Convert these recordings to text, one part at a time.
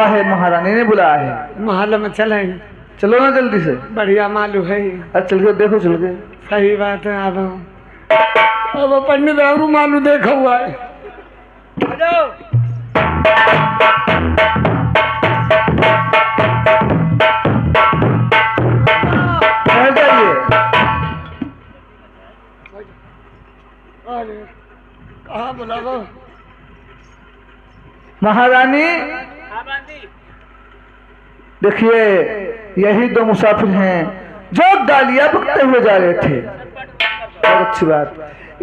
है, महारानी ने बुलाया है। महल में चले, चलो ना जल्दी से। बढ़िया मालूम है। अरे चल के देखो, चल के। सही बात है। अब पंडित और मालूम देखा हुआ है। कहाँ बुलावा महारानी? देखिए, यही दो मुसाफिर हैं जो गालियां बकते हुए जा रहे थे। बहुत अच्छी बात।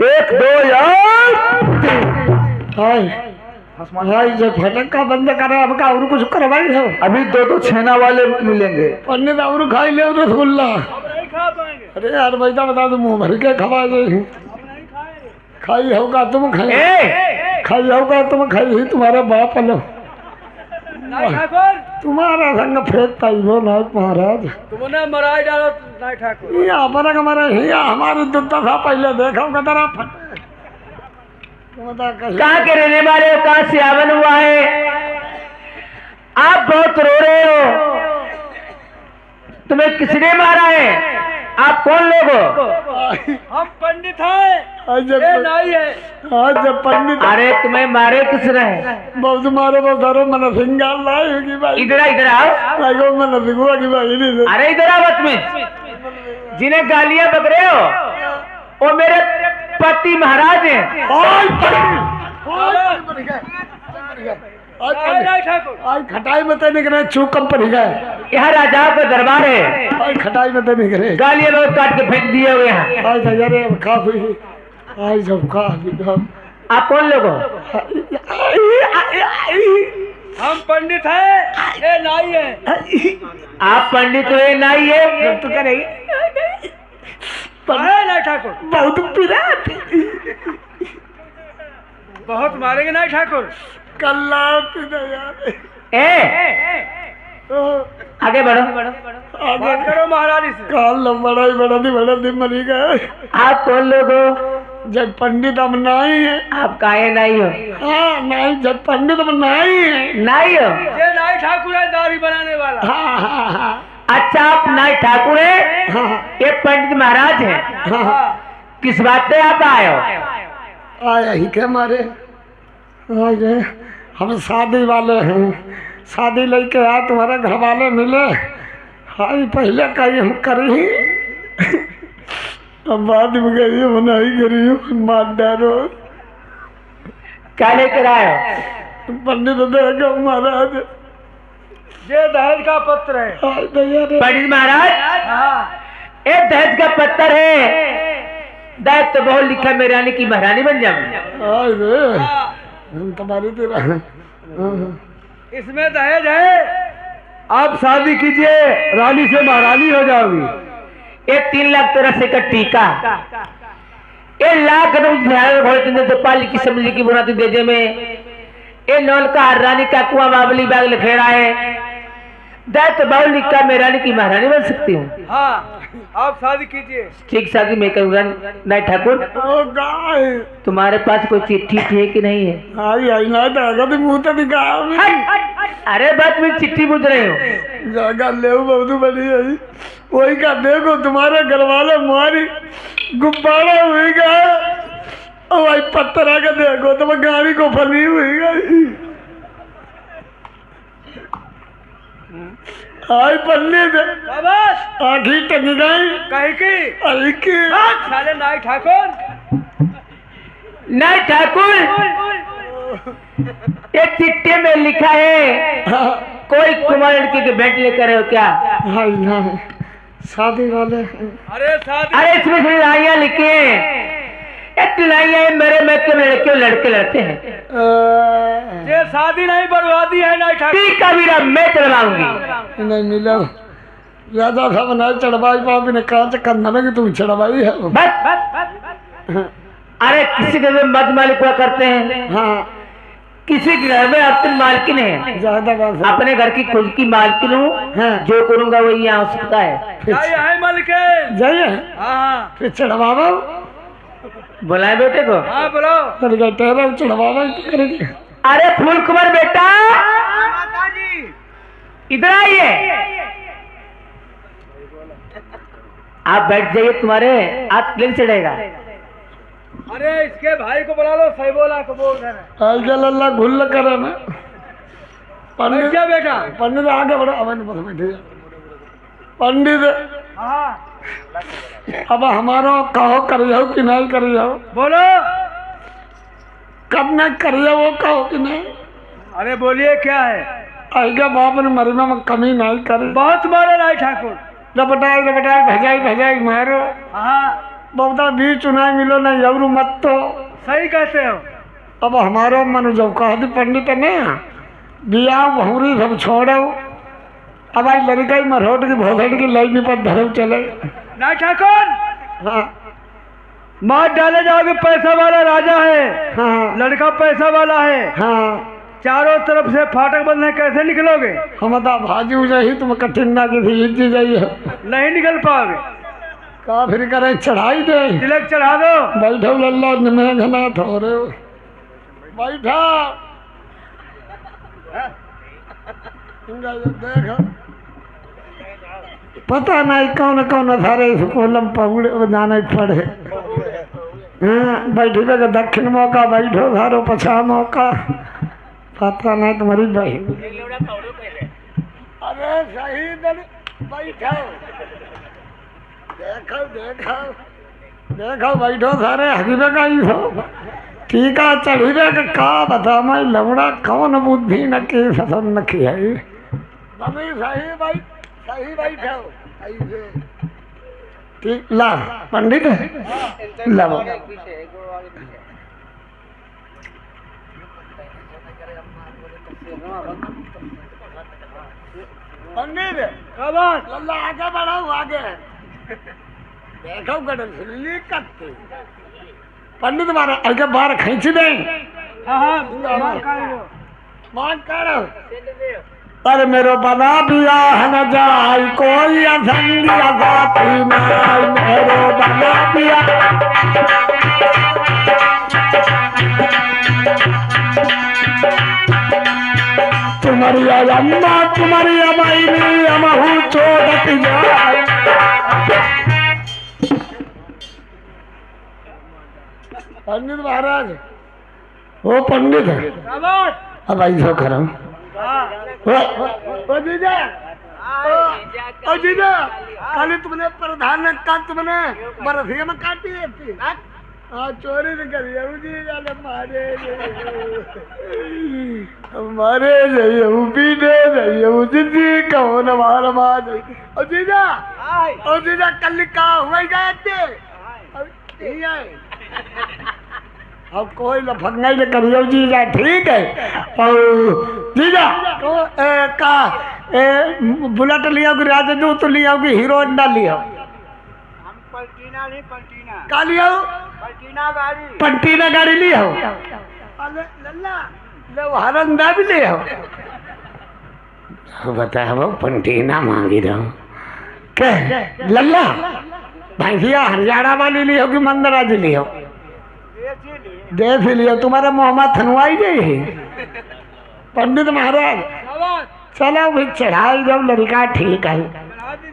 एक दो यार जब फटक का बंद करे अब का और कुछ करवाई हो। अभी दो दो छेना वाले मिलेंगे। पंडित और खाई ले रसगुल्ला। अरे यार बेटा बता दो, मुंह भर के खवा दे। खाई होगा तुम खाई होगा तुम खाई, तुम्हारा बाप लो तुम्हारा संग फेंकता ही हो ना महाराज। तुमने मराई डालो नाई ठाकुर। यहाँ पर हमारे दुद्धा था पहले देखा कतरा फटे। कहाँ के रहने वाले हो? कहाँ से आवन हुआ है? आप बहुत रो रहे हो। तुम्हें किसने मारा है? आप कौन लोग हो? हम पंडित हैं, ये नाई है। आज जब पंडित। अरे तुम्हें मारे किसने? बहुत मारो बहुत मन सिंगार लाई होगी भाई। इधर आओ। मन सिंगुआ की भाई। अरे इधर आओ मत में। जिन्हें गालियां बक रहे हो वो मेरे पति महाराज हैं। आज खटाई में तो निकले चूक कंपनी गए। यहाँ राजाओं का दरबार है। आज खटाई में तो निकले गालियां लोग काट के फेंक दिए हुए हैं। आज यारे काफी आज जब काफी। आप कौन लोग हो? हम पंडित हैं, ये नाई है। आप पंडित हो, ये नाई है। तो करेंगे नाई ठाकुर बहुत पीरा। बहुत मारेंगे नाई ठाकुर। कल्ला यार। आगे बढ़ो। बात करो महारानी से। काल बड़ा दिन मरी गए। आप कौन लोग हो? जब पंडित हम नाई है। आप काहे नाई हो? हाँ नाई, जब पंडित हम नाई है। नाई हो? ये नाई ठाकुर है, दाढ़ी बनाने वाला। हाँ। अच्छा, आप नाई ठाकुर है? हाँ। ये पंडित महाराज है। हाँ। किस बात पे आप आए हो? आया ही क्या मारे? आए हम शादी वाले हैं, शादी लेके आ तुम्हारे घर वाले मिले। हाई पहले कही हम करी, अब बाद में गई बनाई करी मार डालो। क्या लेकर आए हो? पंडित देखो महाराज, ये दहेज का पत्र है। पंडित महाराज, हाँ। ये दहेज का पत्थर है। दहेज तो बहुत लिखा, मेरी रानी की महारानी बन जाऊंगी। तुम्हारी तेरा इसमें दहेज है। आप शादी कीजिए, रानी से महारानी हो जाओगी। ये 3 लाख 83 का टीका, 1 लाख तो पाली की समझी की बुनाती देजे में, ये नौल का रानी का कुआं बाबली बाग लिखेड़ा है। दहेज तो बहुत लिखा, मेरी रानी की महारानी बन सकती हूँ। हाँ, आप शादी कीजिए। ठीक शादी मैं करूँगा। नाई ठाकुर, तुम्हारे पास कोई चिट्ठी है कि नहीं है? अरे बात में चिट्ठी पूछ रहे हो? जगह ले बहुत बड़ी है, वही का देखो तुम्हारे घर वाले मारी गुब्बारा हुई गया। वही पत्थर आके देखो तो गाड़ी को फली हुई गई। आई पन्ने से आखी टंग गई। कहीं की साले नाई ठाकुर। नाई ठाकुर, एक चिट्ठी में लिखा है कोई कुमार लड़की के भेंट लेकर हो क्या? हाँ, शादी वाले। अरे इसमें से लड़ाइयाँ लिखी है। एक लड़ाइयाँ मेरे में के लड़के लड़ते हैं। ये शादी नहीं, बर्बादी है नाई ठाकुर। टीका भी मैं चढ़वाऊंगी। नहीं मिला राजा साहब ना चढ़वाई पापी ने कहा करना लगे तुम चढ़वाई है। बस अरे किसी के मत मालिक हुआ करते हैं। हाँ, किसी के घर में अपनी मालकिन है। ज्यादा अपने घर की खुद की मालकिन हूँ। हाँ। जो करूँगा वही यहाँ हो सकता है। है मालिक जाइए। हाँ, फिर चढ़वावा बुलाए बेटे को। हाँ बोलो। चढ़वावा करेंगे। अरे फूल कुमार बेटा, माताजी इधर आइए, आप बैठ जाइए, तुम्हारे हाथ प्लेन चढ़ेगा। अरे इसके भाई को बुला लो, सही बोला को बोल रहे हैं। आजकल अल्लाह घुल करे ना पंडित। क्या बेटा? पंडित आगे बढ़ो, अब बस बैठे पंडित। हाँ अब हमारो कहो कर जाओ कि नहीं कर जाओ, बोलो। कब नहीं कर जाओ वो कहो कि नहीं। अरे बोलिए क्या है? आगे बाप ने मरना में कमी नहीं करे। बहुत मारे राय ठाकुर। लपटाई भजाई भजाई मारो। हाँ बहुता भी चुनाव मिलो ना जबरू मत तो। सही कहते हो। अब हमारो मन जब कह दी पंडित ने बिया भौरी सब छोड़ो, अब आई लड़का मरोट की भोसड़ की लाइन पर धर्म चले। ना ठाकुर, हाँ मार डाले जाओगे, पैसा वाला राजा है, हाँ लड़का पैसा वाला है, हाँ। चारों तरफ से फाटक बंद है, कैसे निकलोगे? हम तो भाजी जाही तुम कठिन ना की थी जाइए, नहीं निकल पाओगे। का फिर करे चढ़ाई दे। तिलक चढ़ा दो। बैठो लल्ला मेघनाथ हो रहे हो, बैठा देख। पता नहीं कौन कौन सारे स्कूल में पहुँच जाने पड़े। हाँ बैठे का दक्षिण मौका, बैठो सारो पछा मौका, पता नहीं तुम्हारी बहन। अरे सही बैठो, देखो देखो देखो बैठो सारे हकीबे का ही हो। ठीक है चढ़ीबे का बता मैं लवड़ा कौन बुद्धि न की फसल न की है। सही भाई सही बैठो ऐसे। ठीक ला पंडित ला पंडित लल्ला आगे बढ़ो आगे देखो गड़ली कत्ते पंडित मारा आगे बाहर खींच दे। हाँ मार काढ़ो। पर मेरो बना बियाह न जाय कोई असंगिया साथी नाय, मेरो बना बियाह तुम्हारी अम्मा तुम्हारी अमाईनी अमहू चोटत जाय। पंडित महाराज ओ पंडित अब ऐसा करो। ओ जीजा ओ जीजा कल तुमने प्रधान ने का तुमने बरसिया में काटी थी। हाँ चोरी नहीं करी जीजा ने मारे जाइए पीटे जाइए जिंदगी कौन मार मार। ओ जीजा कल का हुआ गए थे अब कोई लफंगा ही करियो जीजा ठीक है। और जीजा तो का बुलेट लिया कि राजदू तो लिया कि हीरो होंडा लिया। हम पलटीना नहीं पलटीना। का लिया? पलटीना गाड़ी। पलटीना गाड़ी लिया हो। अरे लल्ला ले हरंदा भी लिया हो। बता वो पलटीना मांगी रहा हूँ क्या लल्ला भैंसिया हरियाणा वाली ली हो कि मंदराज ली हो? देख लियो तुम्हारा मोहम्मद थनवाई गई पंडित महाराज। चलो भी चढ़ाई जब लड़का ठीक है।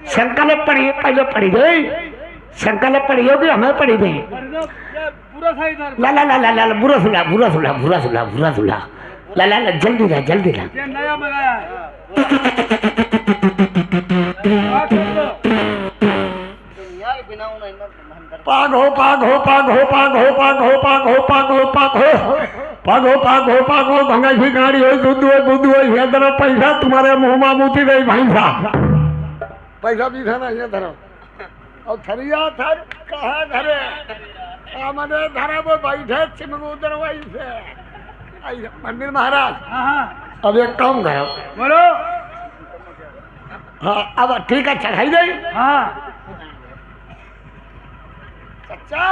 संकल्प पढ़िए पहले पढ़ी दे, संकल्प पढ़ियो कि हमें पढ़ी दे। ला ला ला ला ला बुरा सुला बुरा सुला बुरा सुला बुरा सुला ला ला ला जल्दी ला जल्दी ला। नया मंगाया है। पाग हो पाग हो पाग हो पाग हो पाग हो पाग हो पाग हो पाग हो पाग हो पाग हो पाग हो भंगा की गाड़ी हो दूध हो बुद्ध हो ये धरो पैसा तुम्हारे मुँह में मुती गई भैंसा पैसा भी था ना ये धरो। और थरिया थर कहाँ धरे मने धरा वो बैठे चिमगूदर वही से मंदिर महाराज। अब एक काम करो बोलो। हाँ अब ठीक है चढ़ाई गई। हाँ अच्छा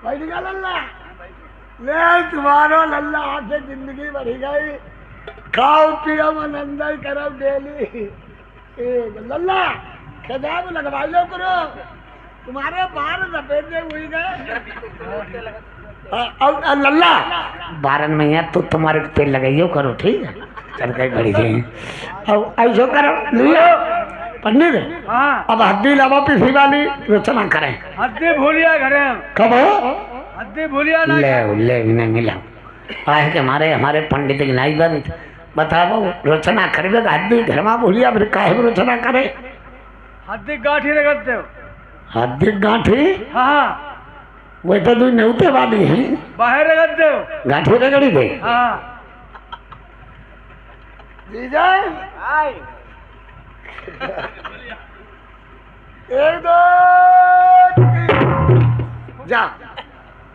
बैठ गया लल्ला ले तुम्हारो लल्ला से जिंदगी बढ़ी गई। खाओ पियो आनंद करो डेली लल्ला खजाब लगवा लो करो तुम्हारे बाल लपेटे हुई गए। लल्ला बारन में यार तो तुम्हारे तेल लगाइयो करो, ठीक है? चल गई बड़ी जी। अब ऐसा करो लियो पंडित। हाँ अब हड्डी लावा पिसी वाली रचना करें। हद्दी भूलिया घरे कब हो? हद्दी भूलिया ना ले नहीं मिला आए के हमारे पंडित की नाई बंद बताओ रचना करेगा हड्डी घर में भूलिया फिर काहे रचना करे? हद्दी गाठी रगड़ते हो। हड्डी गांठी हाँ वही तो तू नौते वाली है बाहर रगड़ते हो। गांठी रगड़ी दे। हाँ एक दो जा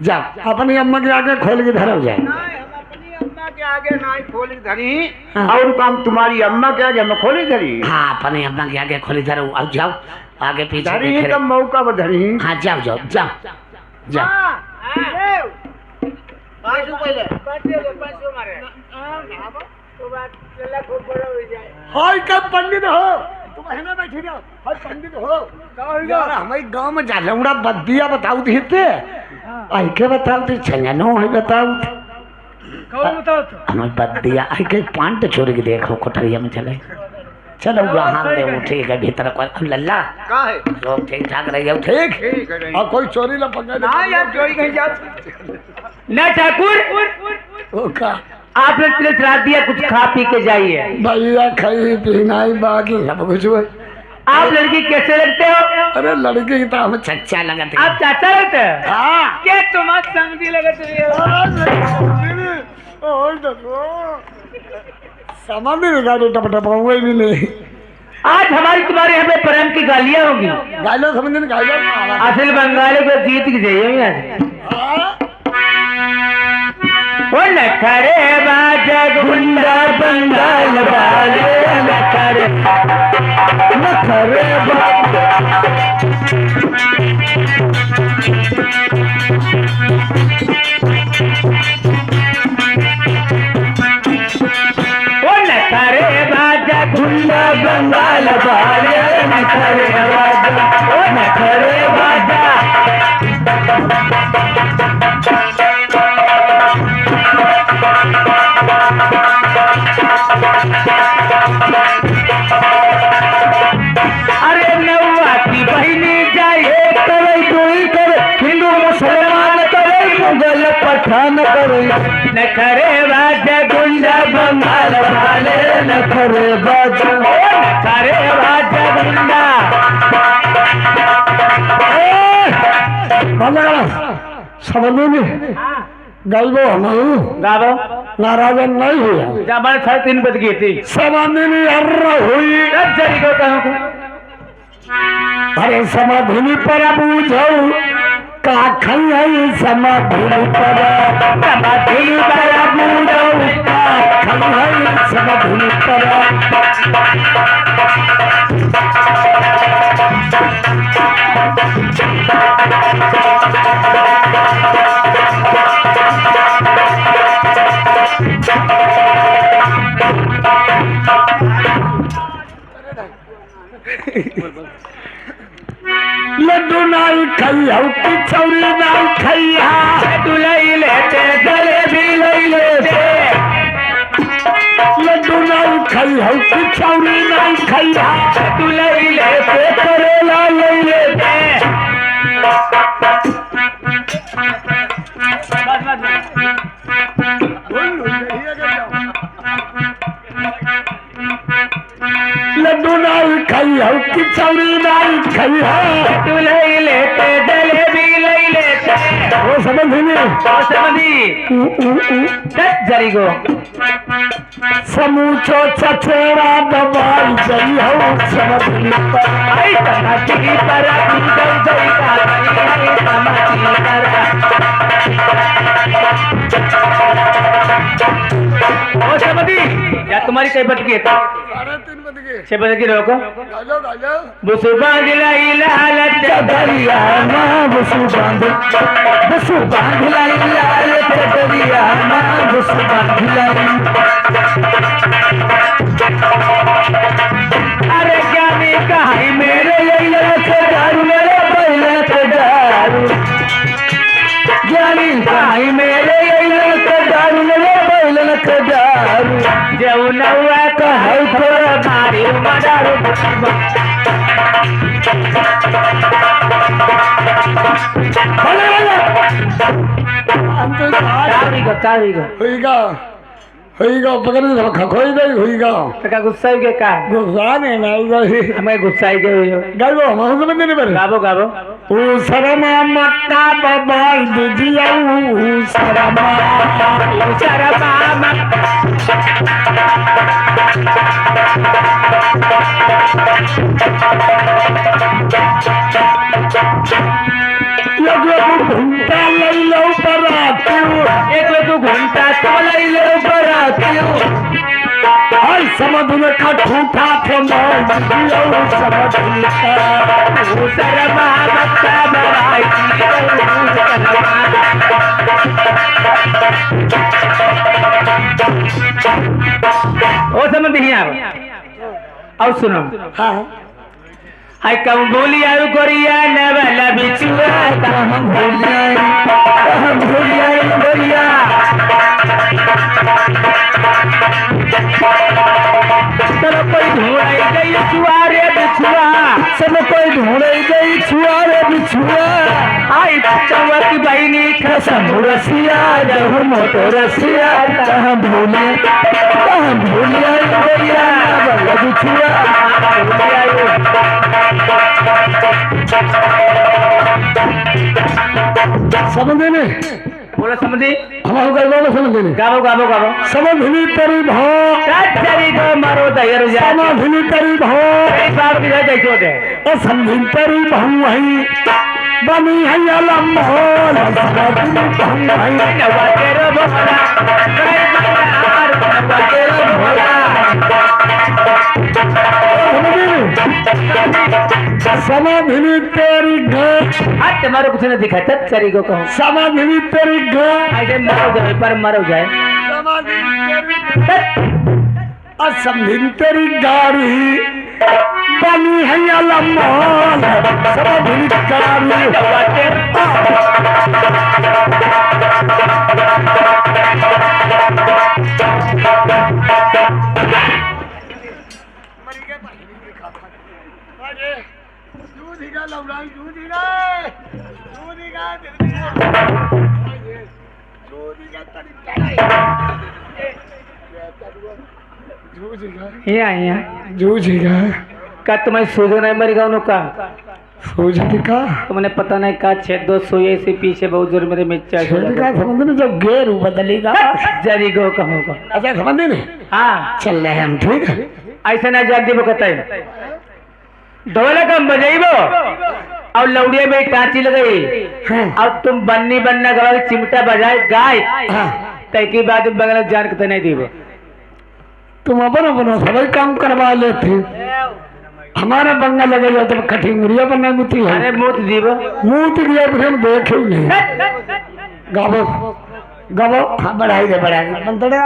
जा अपनी अम्मा के आगे खोल के धरो जाए। हम अपनी अम्मा के आगे नाई खोली धरी हाँ। और काम तुम्हारी अम्मा के आगे हम खोली धरी। हाँ अपनी अम्मा के आगे खोली धरो। अब जाओ आगे पीछे धरी देख रहे। तब मौका पर धरी। हाँ जाओ जाओ जाओ जाओ। हाय कब पंडित हो तुम है ना बैठी रहो। हाय पंडित हो यार हमारे गांव में जालौड़ा बद्दिया बताऊ थी ते आई के बताऊ थी छंगनो है बताऊ कौन बताओ तो? हमारी बद्दिया आई के पांट छोड़ के देखो कोठरिया में चले चलो वहां दे वो ठीक है भीतर को लल्ला का है सब ठीक ठाक रह जाओ ठीक ठीक है और कोई चोरी ना पकड़े ना यार चोरी कहीं जा। न ठाकुर ओ का आपने तिले चढ़ा दिया, कुछ खा पी के जाइए। भैया खाई पीना ही बाकी सब कुछ हुआ। आप लड़की कैसे लगते हो? अरे लड़के की तो हमें चच्चा लगते आप चाचा लगते हो? हाँ क्या तुम्हारे समझी लगते हो? समझ नहीं गाड़ी टपटप हुए भी नहीं। आज हमारी तुम्हारे यहाँ पे प्रेम की गालियाँ होगी। गालो समझ नहीं गालो असल बंगाली को जीत की जाइए यहाँ से। वो नखरे बाजा गुंडा बंगाल वाले नखरे वो नखरे बाजा गुंडा बंगाल वाले नखरे बाजा वो नखरे बाजा। अरे नौवा की बहनी जाए करे कोई करे हिंदू मुसलमान करे मुगल पठान करे नखरे बाजा गुंडा बंगाल वाले नखरे बाजा नखरे बाजा गुंडा। समझ में गाइबो नहीं गावो नाराजन नहीं हुआ जब 3:30 बज गई थी समझ नहीं हुई। जरी को कहूँ अरे समाधि पर बूझो का खई समाधि पर बूझो का खई समाधि पर। लड्डू नाई खैया पिछौरी नाई खैया लड्डू लई लेते जलेबी लई लेते लड्डू नाई खैया पिछौरी नाई खैया लड्डू लई लेते करेला लई लेते। लड्डू नाई खैया पिछौरी नाई खैया लड्डू लई लेते जलेबी लई लेते। वो समझ नहीं और समझी जरी को समूचो चचेरा दबाई गई हो समझ नहीं पर। आई तमाची पर पूजन जई का आई तमाची पर ओ समझी या तुम्हारी कई बट गई 3:30 बज गए 6 बजे की रोको गालो गालो बुसु बांध लाई लाल चदरिया मां बुसु बांध लाई लाल चदरिया मां बुसु बांध लाई। अरे क्या मैं कहाई मेरे लैला से दारू मेरे पहले ज्ञानी कमाई मेरे यैलन के दारू रे बैलन के दारू जौन हुआ कहै थोड़ा मारी मदारू होईगा पकड़ खोई गई होईगा का गुस्सा के का गुस्सा नहीं ना गई हमें गुस्सा के हुई गाइबो हम समझ नहीं पर गाबो गाबो ओ शरमा मक्का बबाई दिजिया ओ शरमा घंटा लई लो पराती एक तू घंटा तो लई लो पराती हाय समझ में का ठूठा थे मैं दिजिया ओ शरमा मक्का बबाई ओ समझ नहीं आ और सुनो हां हाय कम बोली आयु कोरिया न वाला बिचुआ हम भूलिया गोरिया चलो कोई ढूंढाई गई छुआरे बिछुआ सब कोई ढूंढे गई छुआ रे बिछुआ आई चमक बहनी कसम रसिया जब मोटो रसिया कहाँ भूलिया गोरिया वाला बिछुआ समझे नहीं बोलो समझी हम गए समझे नहीं गाबो गाबो गाबो समझनी तेरी भो चली को मारो दयर जा समझनी तेरी भो बाप की जैसे होते ओ समझनी तेरी बहु है बनी है अलम हो समझनी बहु है नवा तेरे भोला करे मनार नवा तेरे भोला समझनी तेरी घर आज तुम्हारे कुछ नहीं दिखा तब चली को कहूँ समझनी तेरी घर ऐसे मरो जाए पर मरो जाए समझनी तेरी गाड़ी बनी है अलम हो समझनी गाड़ी नवा तेरे यहाँ जूझेगा का तुम्हें सूझ नहीं मरी गाँव का सूझेगा तुमने पता नहीं का छेद दो सोए से पीछे बहुत जोर मेरे मिर्चा छेड़ेगा समझने जब गेर बदलेगा जरी गो कहूँगा अच्छा समझे नहीं हाँ चल रहे हैं हम ठीक है ऐसा ना जाती वो कहता है ढोलक हम बजेबो और लौड़िया में टाँची लगाई हाँ। अब तुम बन्नी बनना गवा चिमटा बजाए गाय हाँ। तय की बात बगल जान के नहीं दीबो तुम अपन सभी काम करवा लेते हमारा बंगा लगे जाए तो कठी मुड़िया पर नहीं मुती है अरे मुँह दीबो मुंह तो गया फिर हम देखे ही नहीं गाबो गाबो हाँ बढ़ाई दे बढ़ाई दे बंदड़े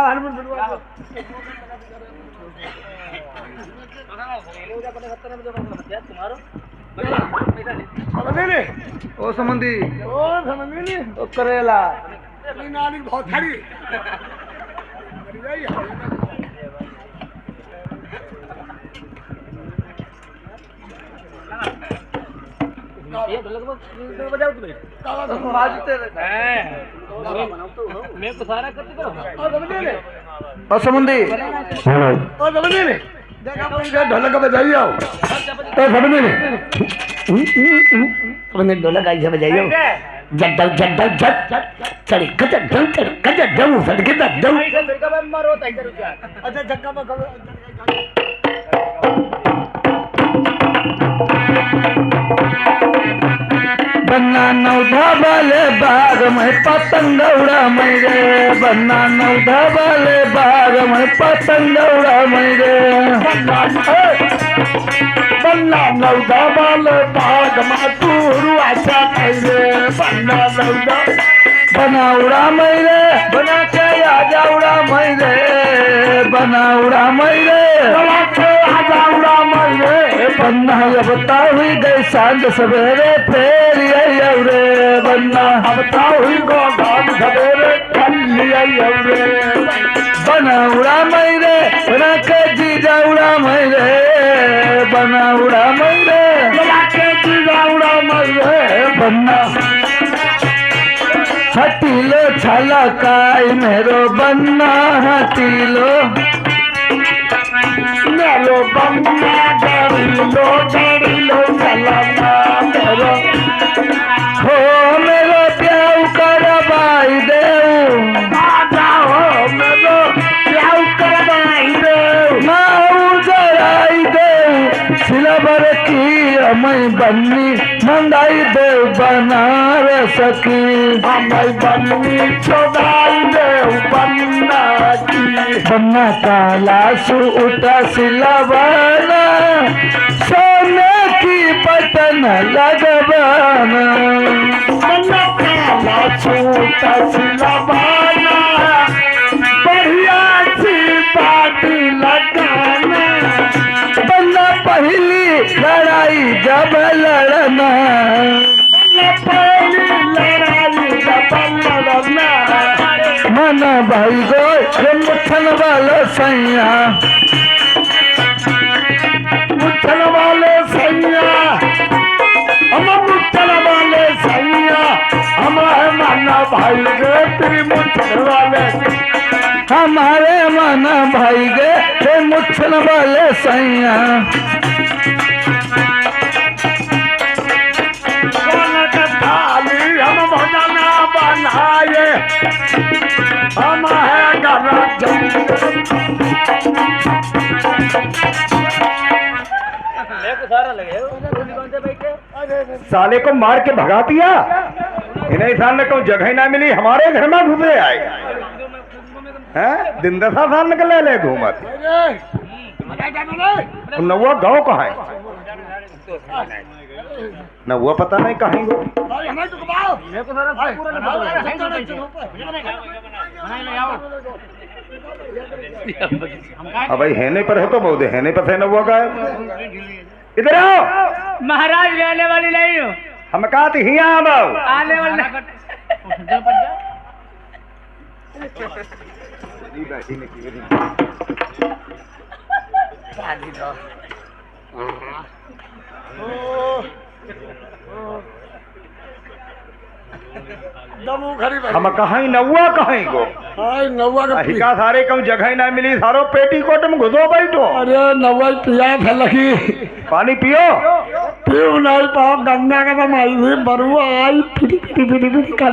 ओ संबंधी ओ समझे नहीं ओ करेला नाली बहुत खड़ी ओ संबंधी ओ समझे नहीं देखा ढोलक बजाइए आओ तो समझे नहीं ढोलक आई से बजाइए जड्डल जड्डल जट चढ़ी कचर ढंग चढ़ी कचर ढंग सड़के तक ढंग अच्छा धक्का में बन्ना नौधा वाले बाग में पतंग उड़ा मेरे बन्ना नौधा वाले बाग में पतंग उड़ा मेरे बन्ना नौदा वाले बाग में तूरू आशा मेरे बन्ना नौदा बना उड़ा मेरे बना के आजा उड़ा मेरे बना उड़ा मेरे बना के आजा उड़ा मेरे बन्ना अब ता हुई गई सांझ सवेरे फिर आई रे बन्ना अब ता हुई गो सांझ सवेरे फिर आई रे बना उड़ा मैरे बना के जीजा उड़ा मैरे बना उड़ा मैरे बना के जीजा उड़ा मैरे बन्ना हटीलो छाला काई मेरो बन्ना हटीलो मेरो बन्ना डरिलो छाला मेरो हो मेरो प्याऊ करवाई देऊ हो मेरो प्याऊ करवाई देऊ माऊ जराई देऊ सिलवर की अमई बन्नी मंगाई देऊ बनारस की अमई बन्नी छोड़ाई देऊ बन्ना की बन्ना काला सु उठा सिलवाना सोने की बटन लगवाना बन्ना काला सु उठा सिलवाना बढ़िया सी पार्टी लगाना बन्ना पहली लड़ाई जब लड़ना बन्ना पहली लड़ाई जब लड़ना मन भाई गो मुठन वाला सैया मुठन वाले सैया हम मुठन वाले सैया हमारे माना भाई गए तेरी मुठन वाले हमारे माना भाई गए मुठन वाले सैया थाली हम भजना बनाए हम है साले को मार के भगा दिया। इन्हें इंसान ने कोई जगह ना मिली, हमारे घर में घूमने आए हैं। दिन दशा साल निकल ले घूमत। नौवा गाँव कहाँ है? नौवा पता नहीं कहीं गो। अब भाई हैने पर है तो बहुत हैने पर है नौवा का है। इधर आओ। महाराज आने वाली नहीं हो। हम कहा थी हिया आओ। आने वाली हम कहीं नौवा कहीं गो। नौवा का हिका सारे कम जगह ना मिली, सारो पेटी कोट में घुसो बैठो। अरे नौवा पिया था लगी, पानी पियो। पियो नहीं पाओ। गन्ना का तो माई हुई बरुआ आई फिटी फिटी फिटी फिटी कर।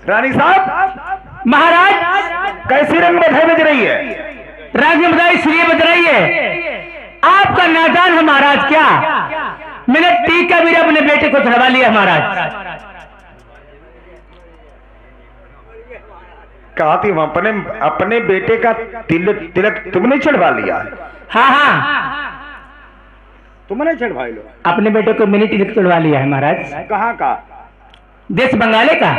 रानी साहब महाराज कैसी रंग बधाई बज रही है? राज में बधाई इसलिए बज रही है, आपका नादान है महाराज। क्या मैंने टीका भी अपने बेटे को चढ़वा लिया महाराज। कहा थी अपने अपने बेटे का तिलक तुमने चढ़वा लिया? हाँ हाँ, तुमने चढ़वा लो। अपने बेटे को मैंने तिलक चढ़वा लिया है महाराज। कहाँ का? देश बंगाले का।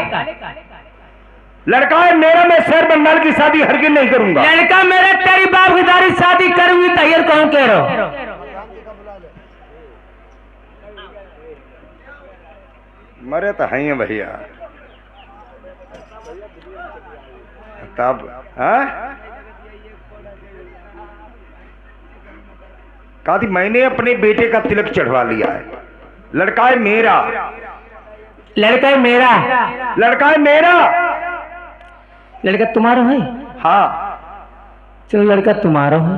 लड़का है मेरा, मैं शहर बंगाल की शादी हरगिज नहीं करूंगा। लड़का मेरा तेरी बाप की दारी शादी करूंगी तैयार कौन कह रहा? मरे तो हैं भैया तब। कहा थी मैंने अपने बेटे का तिलक चढ़वा लिया है। लड़का है मेरा। लड़का है मेरा। लड़का है मेरा। लड़का तुम्हारा है? हाँ। चलो लड़का तुम्हारा है।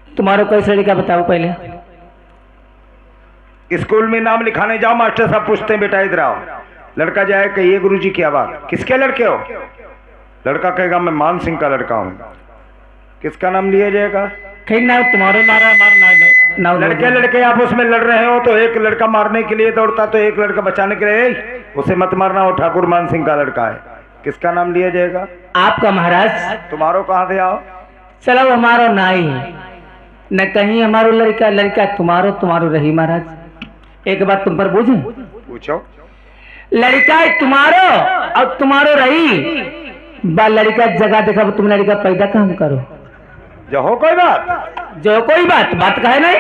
तुम्हारा कैसे लड़का बताओ पहले। स्कूल में नाम लिखाने जाओ, मास्टर साहब पूछते हैं बेटा इधर आओ। लड़का जाए कहिए गुरुजी क्या बात, किसके लड़के हो? लड़का कहेगा मैं मान सिंह का लड़का हूँ। किसका नाम लिया जाएगा? कहीं ना तुम्हारे मारा मार लड़के लड़के आपस में लड़ रहे हो तो एक लड़का मारने के लिए दौड़ता तो एक लड़का बचाने के लिए, उसे मत मारना, वो ठाकुर मान सिंह का लड़का है। किसका नाम लिया जाएगा? आपका महाराज। तुम्हारो कहाँ से आओ? चलो हमारो नाई है न कहीं हमारो लड़का, लड़का तुम्हारो तुम्हारो रही महाराज। एक बात तुम पर बूझे? पूछो। लड़का तुम्हारो और तुम्हारो रही, बा लड़का जगह देखा तुम लड़का पैदा काम करो जो हो कोई बात, जो कोई बात कहे नहीं।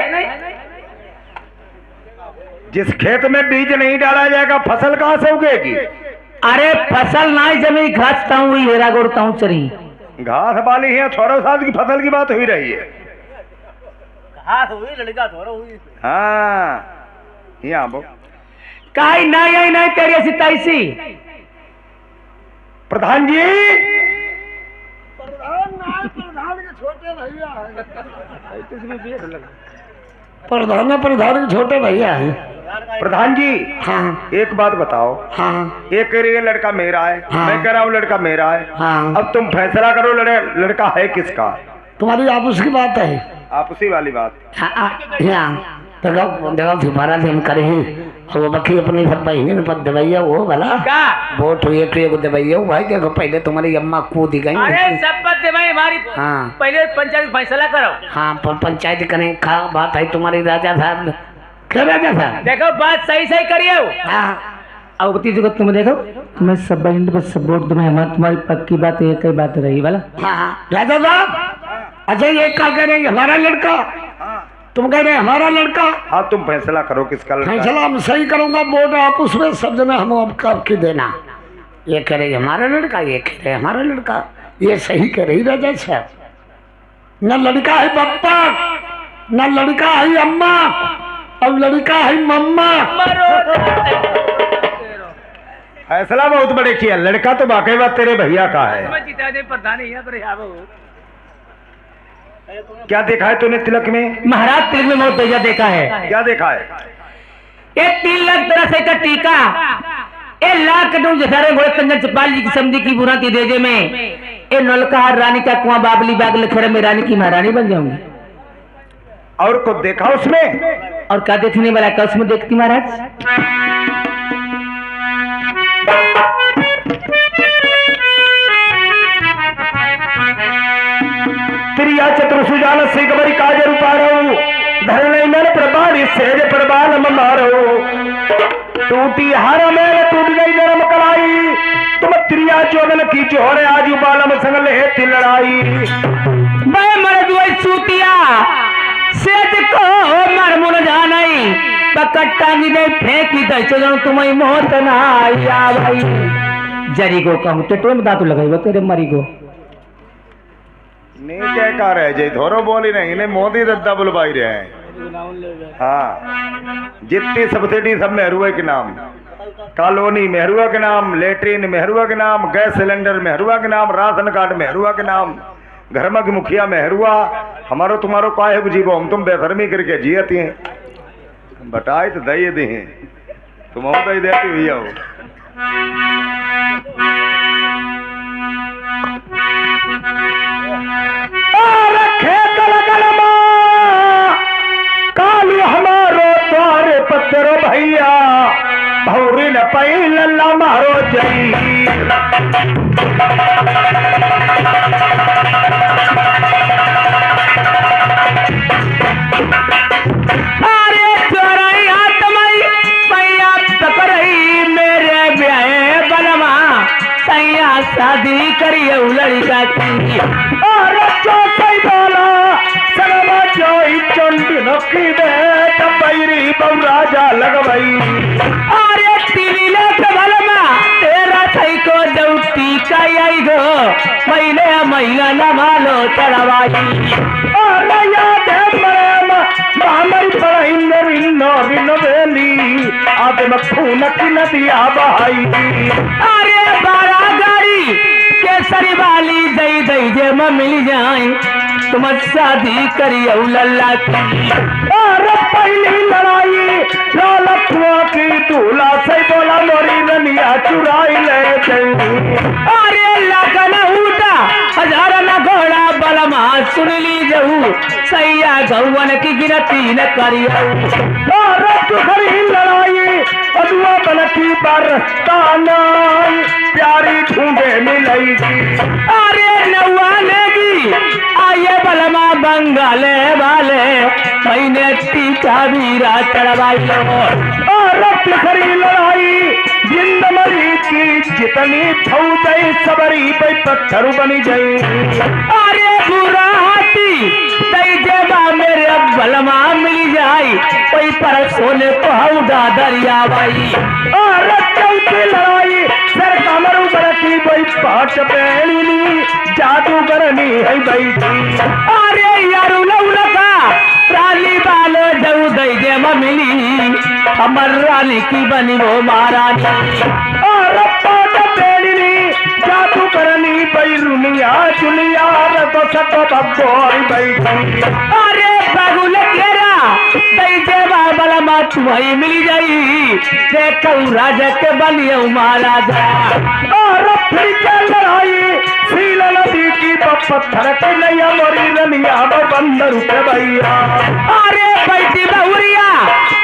जिस खेत में बीज नहीं डाला जाएगा फसल कहाँ से उगेगी? अरे फसल ना जमी घासता हूँ हेरा गोड़ता हूँ चरी घास वाली है, थोड़ा साल की फसल की बात हुई रही है। घास हुई लड़का थोड़ा हुई। हाँ यहाँ वो काई नहीं तेरी ऐसी तैसी। प्रधान जी, प्रधान के छोटे भैया प्रधान के छोटे भैया हैं। प्रधान जी हाँ एक बात बताओ। हाँ एक कह रही है लड़का मेरा है, हाँ। मैं कह रहा हूँ लड़का मेरा है। हाँ। अब तुम फैसला करो लड़का है किसका? तुम्हारी आपस की बात है। आपसी वाली बात। हाँ देखो तुम्हारा हम करे हैं और वो बाकी अपनी सब बहने पर दवाइया वो भला का वोट हुए तो दवाइया भाई देखो पहले तुम्हारी अम्मा कूद गई। अरे सब बात दे भाई हमारी। हाँ पहले पंचायत फैसला करो। हाँ पर पंचायत करें खा बात है तुम्हारी राजा साहब। क्या राजा साहब? देखो बात सही करिए। हाँ अब बती जगह तुम देखो तुम्हें सब बहन पर सब वोट तुम्हें हमारी तुम्हारी पक्की बात एक ही बात रही वाला। हाँ राजा साहब अच्छा ये क्या कह रहे हैं हमारा लड़का? तुम कह रहे हमारा लड़का? हाँ तुम फैसला करो किसका लड़का है। फैसला हम सही करूंगा वोट आप उसमें सब जने हम आपकी देना। ये कह रहे हमारा लड़का, ये कह रहे हमारा लड़का, ये सही कह रही राजा साहब। न लड़का है पप्पा, न लड़का है अम्मा, अब लड़का है मम्मा। फैसला बहुत बड़े किया। लड़का तो वाकई बात तेरे भैया का है। क्या देखा है तूने तिलक में? महाराज तिलक में बहुत पैसा देखा है। क्या देखा है? ये 3 लाख तरह से का टीका, 1 लाख जसारे घोड़े कंजन चपाल जी की समझी की बुराती देजे में ये नलका हर रानी का कुआं बाबली बाग लखेड़ा में रानी की महारानी बन जाऊंगी। और को देखा उसमें? और क्या देखने वाला क्या उसमें देखती महाराज? प्रिया चतुर्सुजाल से गबरी काज रूपारो धरण प्रभारी सेज प्रबाल मारो टूटी हार मेल टूट गई नरम कलाई तुम त्रिया चोदन की जोड़े आजू बालम संग लेती लड़ाई मैं मर दुई सूतिया सेज को मर मुन जानाई पकट्टा गिदे फेंकी दे चलो तुम्हें मोहत ना आया भाई जरी को कहूं टेटो में दांत लगाई वो तेरे मरी को नहीं क्या कह रहे जय थोरो बोली नहीं इन्हें मोदी दद्दा बुलवाई रहे हैं। हाँ जितनी सब्सिडी सब मेहरुआ के नाम, कॉलोनी मेहरुआ के नाम, लेटरिन मेहरुआ के नाम, गैस सिलेंडर मेहरुआ के नाम, राशन कार्ड मेहरुआ के नाम, घर में की मुखिया मेहरुआ। हमारो तुम्हारो का है जीवो हम तुम बेफरमी करके जियती हैं बटाई तो दई दी हैं तुम दई देती हुई हो। कालू हमारो द्वारे पत्थरो भैया भौरी न पई लल्ला मारो जई अरे चोराई आत्माई पैया पकड़ई मेरे ब्याह बनवा सैया शादी करिए लड़का की और चौथी बोला सगवा जोई चंडी नखी दे तबैरी बौराजा लगवई। अरे तिली ले कबलमा तेरा थई को दौटी काई गो पहले महिला न मालो चढ़वाई और याद है प्रेम बामई पढ़ई नरिन वेली आदे में खून की नदिया बहाई। अरे बारा गाड़ी केसरी वाली दई दई जे में मिल जाए तुम शादी करिए लल्ला की। और पहली लड़ाई लालकुआ की दूल्हा से बोला मोरी रनिया चुराई ले गई। अरे लगन उठा हजार न घोड़ा बलमा सुन ली जाऊ सैया गौवन की गिनती न करियो। और तुखरी लड़ाई अदुआ बन की बरस्ताना प्यारी ढूंढे मिलेगी। अरे नौआ लेगी आइए बलमा बंगाले वाले मैंने टीका वीरा चढ़वाई। और तुखरी लड़ाई जिंद मरी की जितनी फौज सबरी पे पत्थर बनी गई। अरे बुरा हाथी तई जेबा मेरे अब बलमा मिल जाई कोई पर सोने को हौदा दरिया भाई। और चौथी लड़ाई सर कमरू बरकी कोई पाठ पहनी जादूगरनी है बैठी। अरे यारू लौलका रानी बालो जऊ दई जे मिली अमर रानी की बनी वो महारानी। और पाठ पहनी जादूगरनी बैरुनिया चुलिया तो सत बब्बोई बैठी। अरे बागुल केरा दई जे बलमा तुम्हारी मिली जाई देखऊ राजा के बनियो महाराजा। और फिर क्या लड़ाई सील नदी की पत्थर के नैया मोरी रनिया बंदर के भैया। अरे बैठी बहुरिया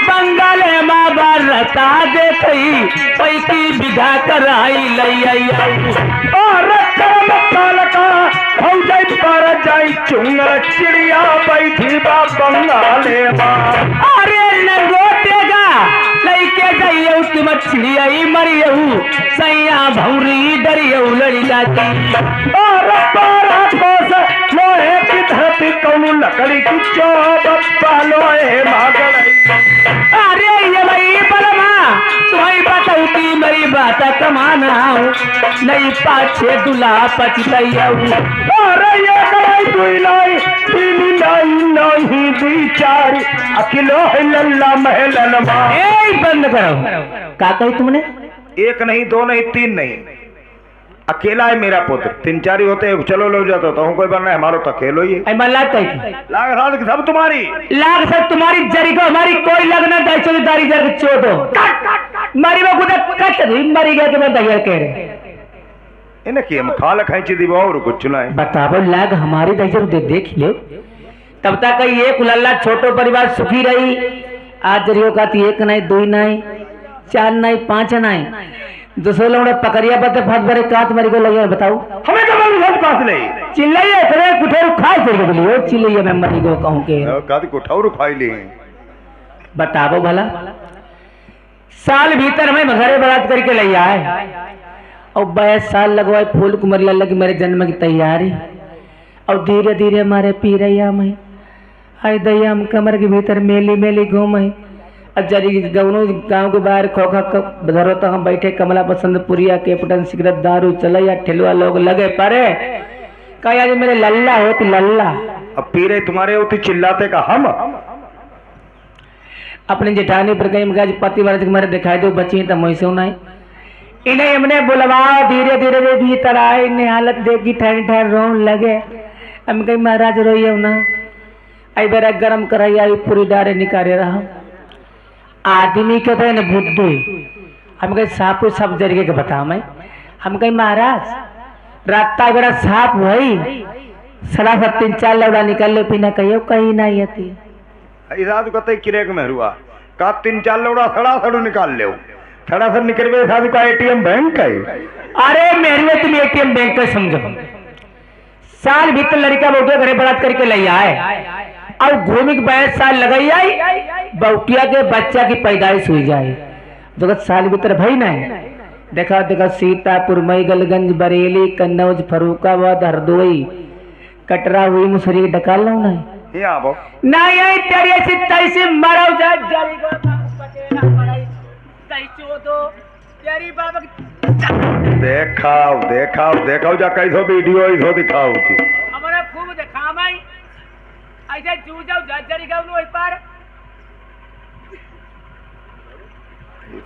बंगाले माँ बरता देखई पैकी विधा कराई लैया। और करम काल का फौज पर जाई चुंगर चिड़िया बैठी बा बंगाले माँ। अरे लंगोटेगा लैके जाइयो तुम चिड़िया मरियऊ सैया भौरी डरियऊ लड़ी जाती। और बारह कोस लोहे की धरती कौन लकड़ी की चौबत लोहे मागड़ई। अरे ये भाई बलमा तुम्हारी बताऊती मेरी बात कमाना नहीं पाछे दुला पचतैयऊ। और ये कलाई दुई लाई तीन लाई नहीं दी चार अकिलो है लल्ला महलन माँ। ए बंद करो का कही तुमने? एक नहीं, दो नहीं, तीन नहीं, अकेला है मेरा पुत्र। तीन चार ही होते चलो लो जाता तो कोई बनना है, हमारा तो अकेलो ही है। लाख कही लाख रात की सब तुम्हारी, लाख सब तुम्हारी जरी को हमारी कोई लगना दाई चौधरी जर चोटो मारी वो खुद कट दी मरी गया कि मैं दैया कह रहे इन्हें कि हम खाल खाई दी और कुछ चुनाए बताबो लाग हमारी दैया देख लो तब तक ये कुलल्ला छोटो परिवार सुखी रही। आज जरियो का एक नहीं दो नहीं चार नहीं पांच नहीं दूसरे लोग पकड़िया पते फट भरे काट मरी को लगे बताओ हमें तो मालूम सब काट ले चिल्लाइए इतने कुठे खाए चल के लिए चिल्लाइए मैं मरी को कहूं के काट को ठाउर खाई ले। बताओ भला साल भीतर हमें घरे बारात करके ले आए और 22 साल लगवाए फूल कुमार लल्ला की मेरे जन्म की तैयारी और धीरे धीरे हमारे पी रैया में आई दैया हम कमर के भीतर मेली मेली घूमे जरी गवनों गांव के बाहर खोखा धरो तो हम बैठे कमला पसंद पुरिया कैप्टन सिगरेट दारू चलैया ठेलुआ लोग लगे परे कहा आज मेरे लल्ला होती लल्ला अब पी रहे तुम्हारे होती चिल्लाते का हम अपने जेठानी पर कहीं पति वर्ष मेरे दिखाई दो बची तो मोसे नहीं इन्हें हमने बुलवाओ धीरे धीरे भीतर आए इन्हें हालत देखी ठहर ठहर रोन लगे हम कहीं महाराज रोइए ना आई बेरा गरम कराई आई पूरी डारे निकाले रहा आदमी कहते हैं ना बुद्धू हम कहीं साफ सब जरिए के बताओ मैं हम कहीं महाराज रात बेरा साफ वही सड़ा सब 3-4 लौड़ा निकल ले पीना कहियो कहीं नहीं आती इराद कहते किरेक में हुआ का 3-4 लौड़ा सड़ा सड़ू निकाल ले सड़ा सड़ निकल शादी का एटीएम बैंक है। अरे मेरे तुम एटीएम बैंक का समझो साल भीतर लड़का बोटिया घरे बारात करके ले आए और घूमी के 22 साल लगाई आई बौटिया के बच्चा की पैदाइश हुई जाए जगत साल भीतर भाई नहीं देखा देखा सीतापुर मैगलगंज बरेली कन्नौज फरुखाबाद हरदोई कटरा हुई मुसरी डकाल लो नहीं यहाँ वो नहीं आई तेरी ऐसी तैसे मरो जा जारी को पटेला मराई तैचो दो तेरी बाबा देखाओ देखाओ देखाओ जा कैसो वीडियो इसो दिखाओ थी हमारा खूब देखा मैं ऐसे जू जाओ जारी गाँव नो पार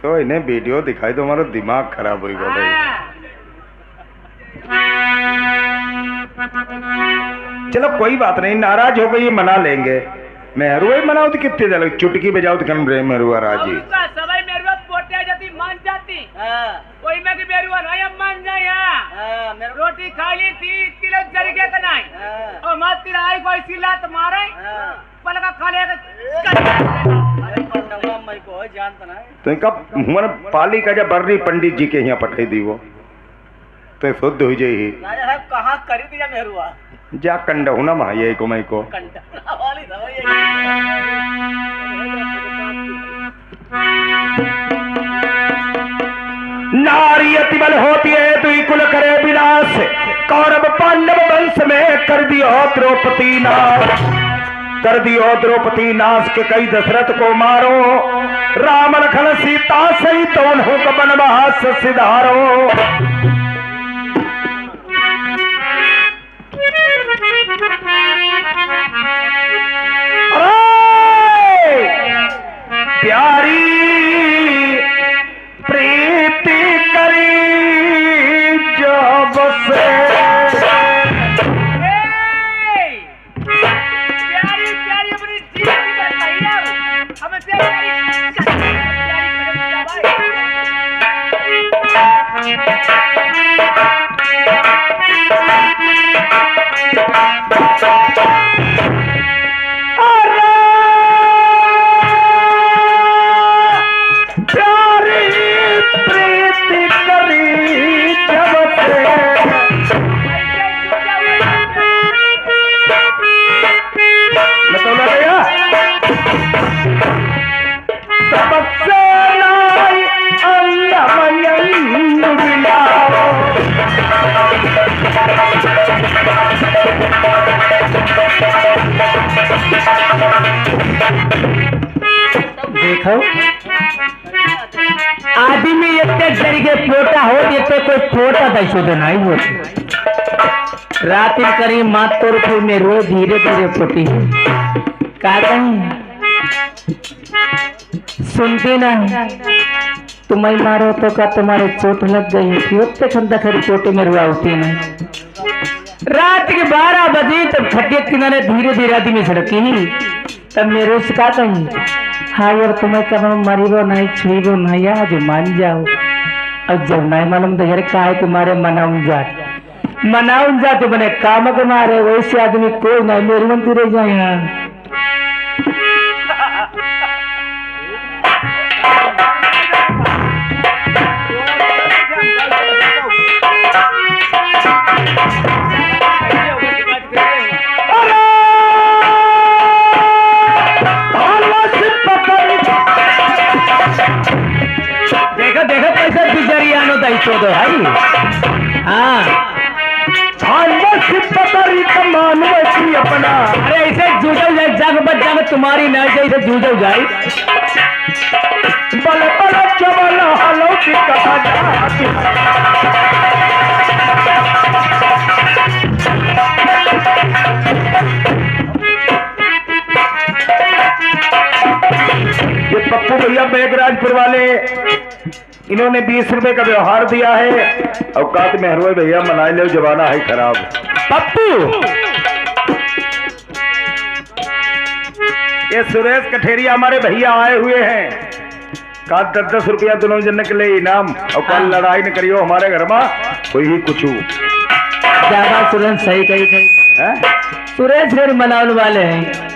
तो इन्हें वीडियो दिखाई तो हमारा दिमाग खराब हो गया। चलो कोई बात नहीं, नाराज हो गई मना लेंगे। मेहरुआ मनाओ तो कितने चलो चुटकी बजाओ तो कम रे मेहरुआ राजी सबाई मेहरुआ पोटे जाती मान जाती कोई में की मेहरुआ नहीं हम मान जाए हां रोटी खा ली 30 किलो जरी के का नहीं और मत तिराई कोई सिला तुम्हारे पलका खा ले अरे पंडवा मैं को जानता ना तो कब हमारा पाली का जब बर्री पंडित जी के यहाँ पठाई दी वो तो शुद्ध हो जाए राजा साहब कहां करी दिया मेहरुआ जा कंडा हूं ना माये को मैं को कंडा वाली दवाई कुल करे विनाश, कौरव पांडव वंश में कर दियो द्रौपदी नाश, कर दियो द्रौपदी नाश के कई दशरथ को मारो, राम लखन सीता सहित तो उन्हों को वनवास सिधारो। प्यारी प्रीति करी जब से, प्यारी प्यारी अपनी जीवन की बात नहीं है, हमें से देखो आदमी इतने तरीके पोटा हो देते कोई पोटा दैसो नहीं होती, रात करी मात तोड़ फिर में रोज धीरे धीरे पोटी का कहीं सुनती नहीं, तुम्हें मारो तो का तुम्हारे चोट लग गई थी, खंदा खरी पोटे में रुआ होती नहीं। रात के 12 बजे तब खटिया किनारे धीरे धीरे आदमी सड़की ही, तब मेरे से का कहीं हाँ यार तुम्हें कब मरीबो नहीं छुईबो नहीं आज मान जाओ, अब जब नहीं मालूम तो यार काहे के मारे मनाऊं जा तो बने काम के मारे वैसे आदमी कोई नहीं, मेरे मन तुरे जाए यहाँ तो भाई हाँ अपना, अरे ऐसे जूझो जाए जग बच जाए तुम्हारी नहीं जाए ऐसे जूझो जाए बल बल चबल हलो की कहा ये पप्पू भैया बेगराजपुर वाले, इन्होंने 20 रुपए का व्यवहार दिया है, औकात में हरवे भैया मनाए लो जमाना है खराब। पप्पू ये सुरेश कठेरिया हमारे भैया आए हुए हैं, का 10-10 रुपया दोनों जन के लिए इनाम, और कल लड़ाई न करियो हमारे घर में कोई ही कुछ ज्यादा। सुरेश सही कही है, सुरेश घर मनाने वाले हैं।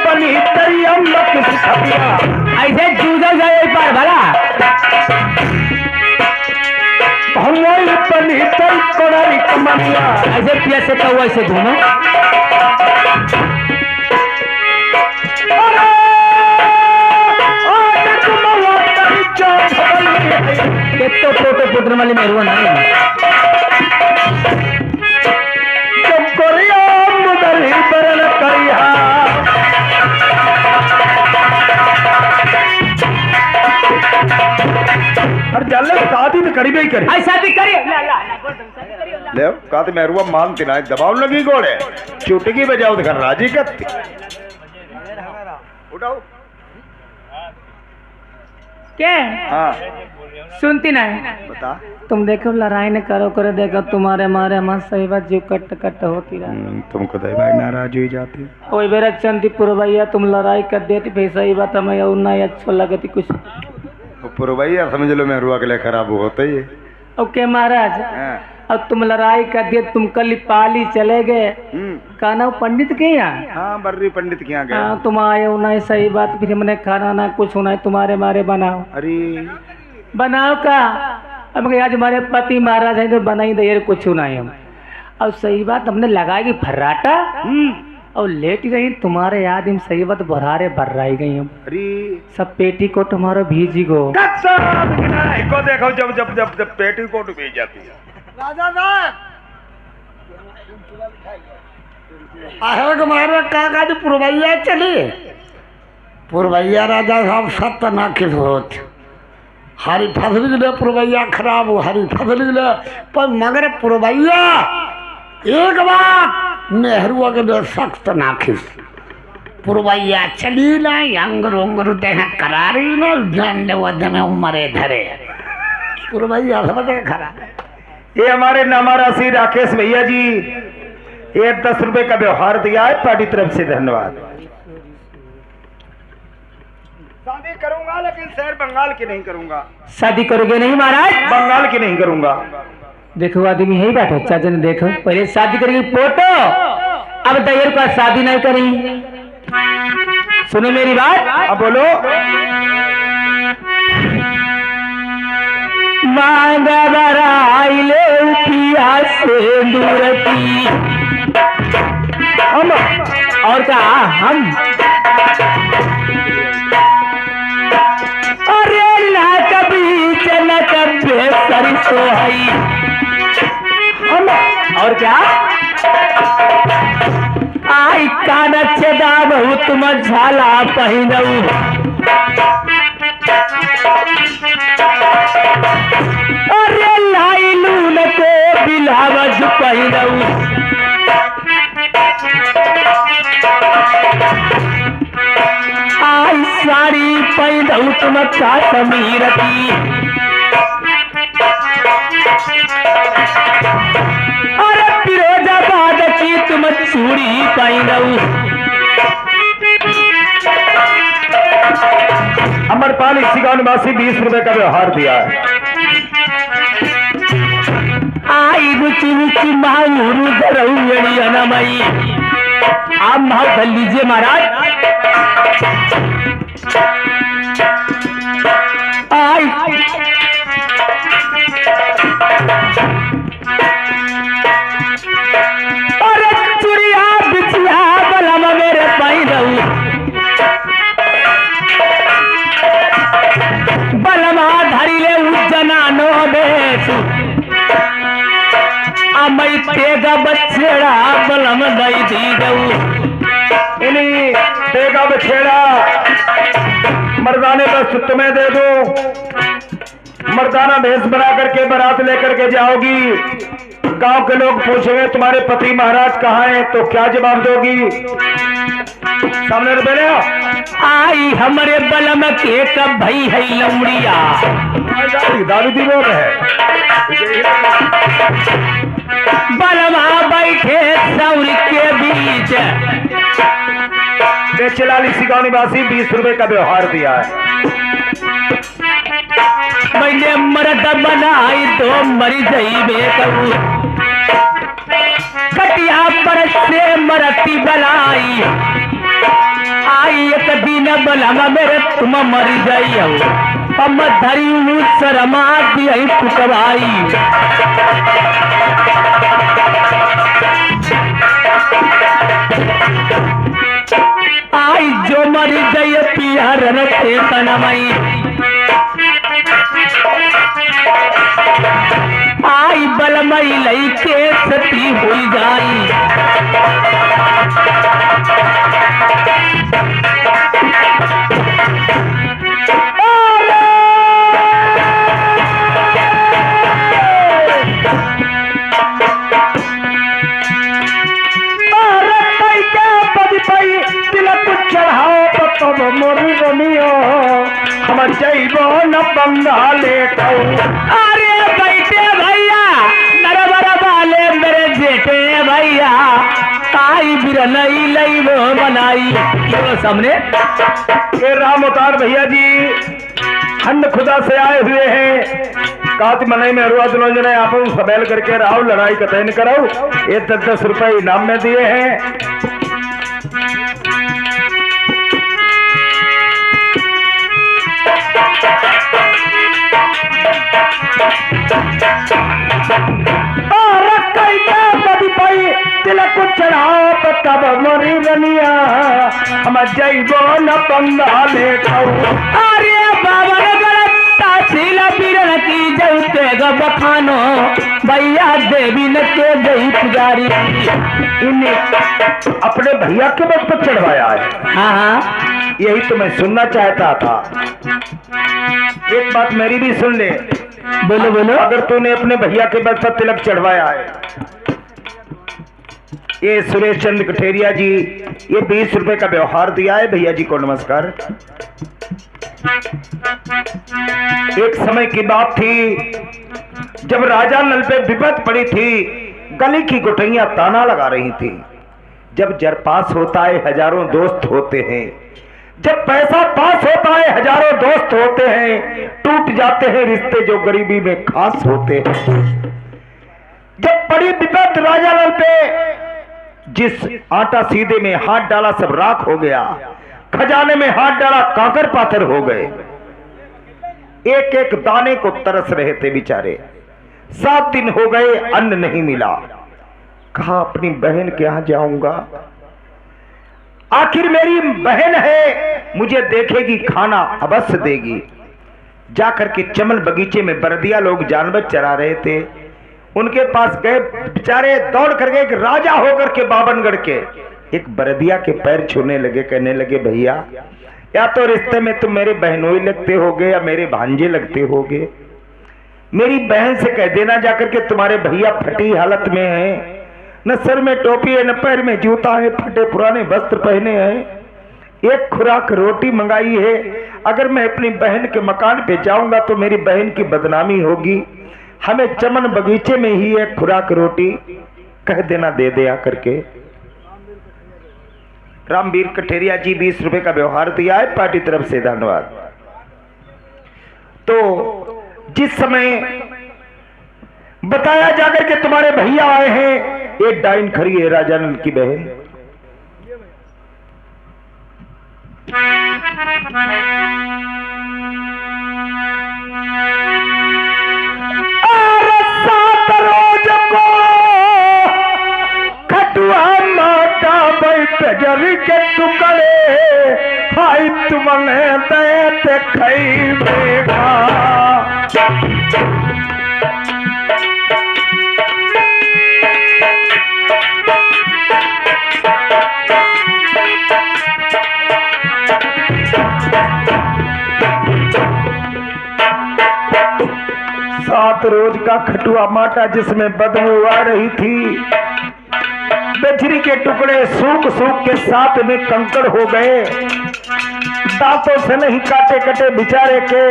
बनी तरी ऐसे जूझो जाए पर भला बनी तरी कोड़ारी कमनिया ऐसे कैसे कौआ ऐसे घूमो तो फोटो पुत्र वाली मेहरबान नहीं शादी तो करी करी शादी करी ले का तो मेहरुआ मांगती ना दबाव लगी गोड़े चुटकी बजाओ तो घर राजी करती उठाओ क्या हाँ सुनती नहीं बता तुम देखो लड़ाई न करो करे देखो तुम्हारे मारे हमारे सही बात जो कट कट होती रहा तुमको दे भाई नाराज हो जाती कोई बेरा चंदीपुर भैया तुम लड़ाई कर देती फिर सही बात हमें और नहीं अच्छा लगती कुछ भैया समझ लो मेहरुआ के लिए खराब होता ही ओके महाराज अब तुम लड़ाई कर दिए तुम कल पाली चले गए खाना पंडित के यहाँ हाँ बर्री पंडित के यहाँ गए हाँ तुम आए हो ना सही बात फिर हमने खाना ना कुछ होना है तुम्हारे मारे बनाओ अरे बनाओ का अब कहीं आज हमारे पति महाराज हैं तो बना ही दे कुछ नहीं हम। अब सही बात हमने लगाएगी फर्राटा और लेट ही रही तुम्हारे याद हम सही बात बरारे बर्राई गई हम। अरे सब पेटी को तुम्हारा भीजी गो को देखो जब जब जब जब पेटी कोट भेज जाती है। राजा साहब आहे तुम्हारे काका जी पुरवैया चली पुरवैया राजा साहब सत्य ना किस होत हरी फसल गए पुरवैया खराब हो हरी फसल गए पर मगर पुरवैया एक बात नेहरू के लिए सख्त ना खिस पुरवैया चली ना अंगर उंगर देह करारी ना जान में उमरे धरे पुरवैया समझ खरा। ये हमारे नामारासी राकेश भैया जी ये 10 रुपए का व्यवहार दिया है पार्टी तरफ से धन्यवाद। शादी करूंगा लेकिन शहर बंगाल की नहीं करूंगा। शादी करोगे नहीं महाराज? बंगाल की नहीं करूंगा। देखो आदमी यही बैठो चाचा ने देखो पहले शादी करेगी फोटो अब दहेर का शादी नहीं करी। सुनो मेरी बात। अब बोलो। मांगा बराई ले उठिया से दूरती हम और क्या हम अरे ना कभी चना कभी सरसों है हम और क्या आई कान छेदा बहुत मझाला पहिनऊ अरे लाइलू न को बिलावज पहिनऊ आई साड़ी पहिनऊ तुम काश्मीर की अरे फिरोजाबाद की तुम चूड़ी पहिनऊ अमरपाल इसी निवासी 20 रुपए का व्यवहार दिया है। आई रुचि रुचि मांगू धरऊड़ी अनमई आप भाव कर लीजिए महाराज। आई अरे चुड़िया बिछिया बलम मेरे पहिनऊ बलमा धरिले उज्जना नो बेसु अमई तेगा बछेड़ा बलम दई दी गऊ इन्हीं देगा बछेड़ा मर्दाने बस तुम्हें दे दो। मर्दाना भेष बना करके बारात लेकर के जाओगी। गांव के लोग पूछेंगे तुम्हारे पति महाराज कहाँ हैं तो क्या जवाब दोगी? सामने तो बोले आई हमारे बलम के कब भई है लौड़िया दारू दी बोल है बलमा बैठे सौर के बीच बेचलाल इसी गांव निवासी 20 रुपए का व्यवहार दिया है। मैंने मर्द बनाई तो मरी गई बेकबू कटिया पर से मरती बनाई आई एक दिन बलमा मेरे तुम मरी गई हो हम धरी हूँ शरमा दी टुकवाई आई जो मरी गई पियर रखे तनमई आई बलमई लई के सती हुई जाई मोरी रोमियो हम जइबो न बंगाले अरे बैठे भैया नरबर वाले मेरे जेठे भैया ताई बिरलई लई वो बनाई बोलो सामने। ये राम अवतार भैया जी खंड खुदा से आए हुए हैं। कात मनई में अरुआ दिनों जने आप सबेल करके राव लड़ाई कतई न कराओ। ये 10 रुपए इनाम में दिए हैं। चढ़ाओ तब मोरी रनिया हम जइबो न बंगाले खाऊ। अरे बाबा शीला पीरन की जौते बखानो भैया देवी न के गई पुजारी। इन्हें अपने भैया के बस पर चढ़वाया है। हाँ हाँ यही तो मैं सुनना चाहता था। एक बात मेरी भी सुन ले। बोलो बोलो। अगर तूने अपने भैया के बस पर तिलक चढ़वाया है, ये सुरेश चंद्र कठेरिया जी ये 20 रुपए का व्यवहार दिया है। भैया जी को नमस्कार। एक समय की बात थी जब राजा नल पे विपद पड़ी थी, गली की गुटैया ताना लगा रही थी। जब जर पास होता है हजारों दोस्त होते हैं, जब पैसा पास होता है हजारों दोस्त होते हैं, टूट जाते हैं रिश्ते जो गरीबी में खास होते हैं। जब पड़ी विपद राजा नल पे, जिस आटा सीधे में हाथ डाला सब राख हो गया, खजाने में हाथ डाला काकर पाथर हो गए। एक एक दाने को तरस रहे थे बेचारे। 7 दिन हो गए अन्न नहीं मिला। कहा अपनी बहन के यहां जाऊंगा, आखिर मेरी बहन है, मुझे देखेगी खाना अवश्य देगी। जाकर के चमन बगीचे में बरदिया लोग जानवर चरा रहे थे, उनके पास गए बेचारे। दौड़ कर गए, एक राजा होकर के बाबनगढ़ के एक बरदिया के पैर छूने लगे, कहने लगे भैया या तो रिश्ते में तुम मेरे बहनोई लगते होगे या मेरे भांजे लगते होगे। मेरी बहन से कह देना जाकर के तुम्हारे भैया फटी हालत में हैं, न सर में टोपी है न पैर में जूता है, फटे पुराने वस्त्र पहने हैं। एक खुराक रोटी मंगाई है, अगर मैं अपनी बहन के मकान पे जाऊंगा तो मेरी बहन की बदनामी होगी। हमें चमन बगीचे में ही एक खुराक रोटी कह देना दे दे आकर के। रामवीर कठेरिया जी 20 रुपए का व्यवहार दिया है, पार्टी तरफ से धन्यवाद। तो जिस समय बताया जाकर के तुम्हारे भैया आए हैं, एक डाइन खड़ी है राजा नल की बहन। और 7 रोज को खटुआ माटा बैठ जरी के टुकड़े, हाय तुमने देते खैबेगा। सात रोज का खटुआ माटा जिसमें बदबू आ रही थी, बजरी के टुकड़े सूख सूख के साथ में कंकड़ हो गए। दांतों से नहीं काटे कटे बिचारे के।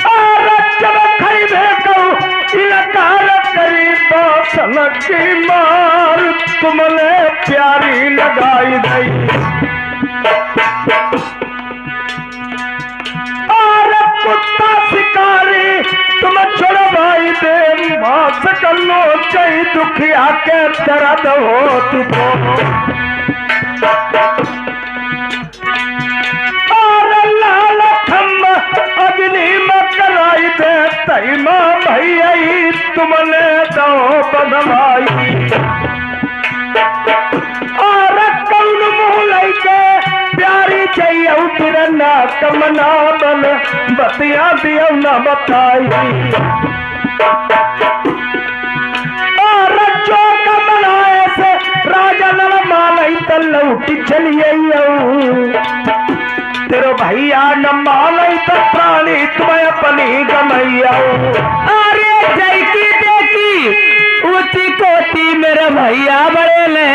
और जब खरीदे कहूं इनकार करी तो सनक की मार तुमने प्यारी लगाई गई। कुत्ता शिकारी तुम छुड़वाई दे, मास कलो चई दुखिया के दर्द हो तुझको। और लाल खम्ब अग्नि में कराई दे, तई मां भैया तुमने दो बदमाई। और कौन मुँह लैके प्यारी चाहिए बिरना कमना बन बतिया दिया न बताई। और जो कमनाए से राजा नल मानई त लौटी चलिए। तेरो भैया न मानई त प्राणी तुम्हें अपनी गमैया। अरे जय की देखी ऊंची कोटी मेरे भैया बड़े ले,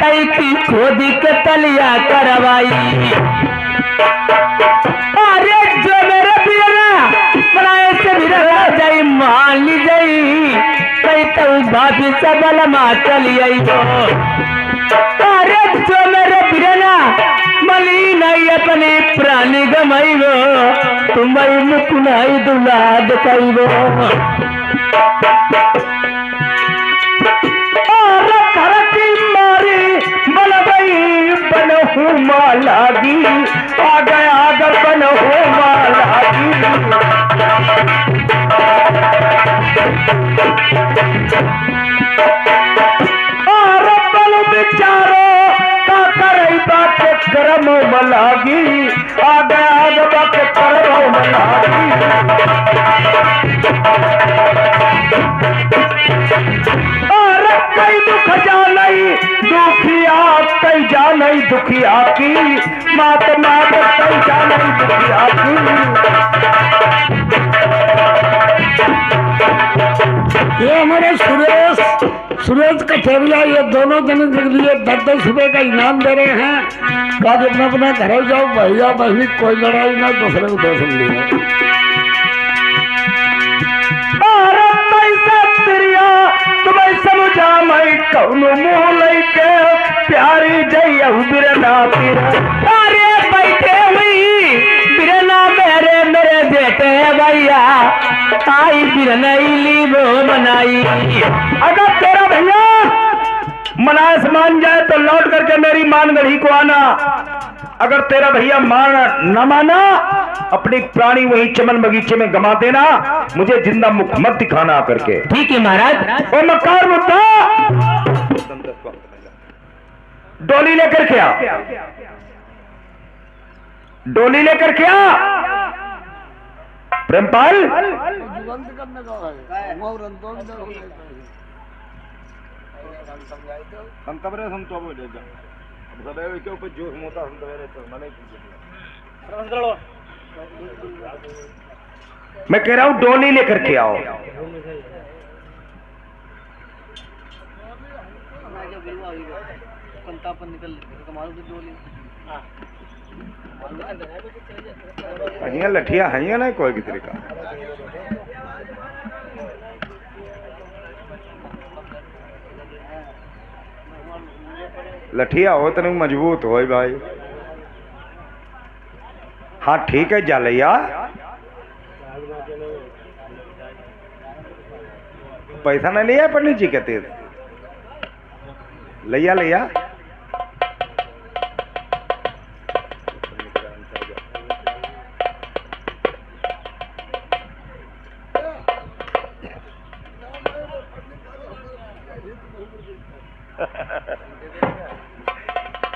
तई की खोदी के तलिया करवाई। अरे जो मेरे बिना बनाए से भी जाई मान ली जाई, कई तो भाभी सबल माँ चली आई। अरे जो मेरे बिना मली नहीं अपनी प्राणी गमाई वो, तुम्हारी मुकुनाई दुलाद कई वो। लागी आ गया गपन हो मालागी। और बल बिचारो का करई बात करम मलागी आ गया बात करम मलागी और कई दुख जानई दुखिया कई जानई दुखिया की मात मात कई जानई दुखिया की। ये हमारे सुरेश कठेरिया ये दोनों जन के लिए 10-10 रुपए का इनाम दे रहे हैं। कहा अपना अपना घर जाओ, भैया बहनी कोई लड़ाई ना, दूसरे को दोष लियो। तुम्हें समझा मैं कौन मुँह लेके प्यारी जय बिरना पीर। अरे बैठे हुई बिरना मेरे बेटे भैया आई बिरनैली वो बनाई। अगर तेरा भैया मनास मान जाए तो लौट करके मेरी मान गढ़ी को आना। अगर तेरा भैया मान न माना अपनी प्राणी वही चमन बगीचे में गमा देना, मुझे जिंदा मुख मत दिखाना करके। ठीक है महाराज। ओ मक्कार मुद्दा डोली लेकर क्या, डोली लेकर क्या प्रेमपाल मैं कह रहा हूं डोली लेकर के आओ। हइया लठिया हइया ना कोई की तरीका लठिया हो तो नहीं मजबूत हो भाई। हाँ ठीक है जालैया, पैसा नहीं लिया पंडित जी कहते लिया लिया।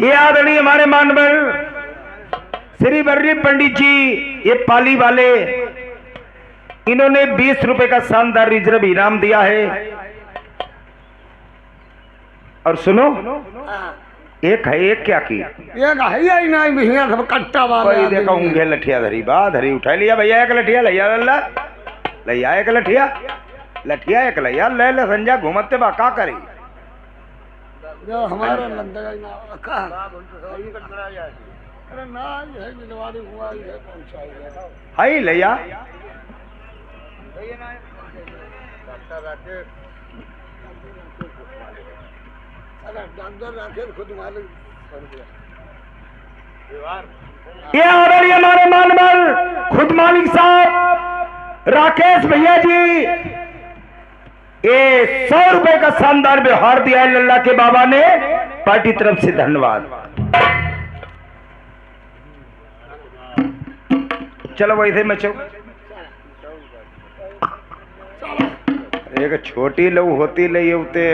ये आदरणीय हमारे मानवर श्री वर्री पंडित जी ये पाली वाले, इन्होंने 20 रुपए का शानदार रिजर्व इनाम दिया है। और सुनो एक है, एक क्या की एक है ही नहीं भैया, सब कट्टा वाला देखा ऊँगे लठिया धरी बा धरी उठा लिया भैया। एक लठिया लैया लल्ला लैया, एक लठिया लठिया एक लैया ले ले संजा घूमते बा का करी जो हमारा लंदगा ना रखा अरे ना ये दिलवारी हुआ ये पहुंचाएगा हाई लैया। अरे डॉक्टर राखे खुद मालिक। ये ऑर्डर ये हमारे मानवर खुद मालिक साहब राकेश भैया जी, ये 100 रुपए का शानदार व्यवहार दिया है लल्ला के बाबा ने, पार्टी तरफ से धन्यवाद। चलो वैसे मैं एक छोटी लऊ होती ले उते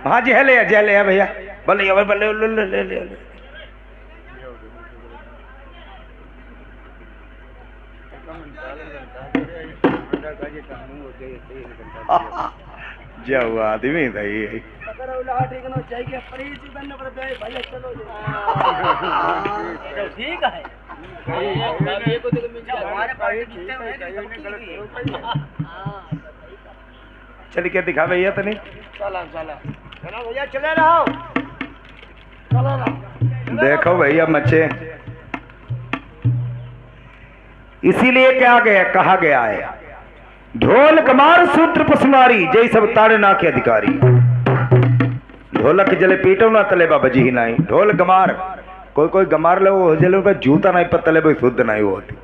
हाँ जी है ले भैया बल्ले बल्ले ले ले जो आदमी था ये ठीक है चल के दिखा भैया तो नहीं चला चला चला भैया चले रहो चलो ना देखो भैया मच्छे, इसीलिए क्या गया कहा गया है ढोल कमार सूत्र पसमारी जय सब ताड़ना के अधिकारी। ढोलक जले पीटो ना तले बाबा जी ही नहीं ढोल गमार कोई कोई गमार ले वो जले पे जूता नहीं पतले भाई शुद्ध नहीं होती।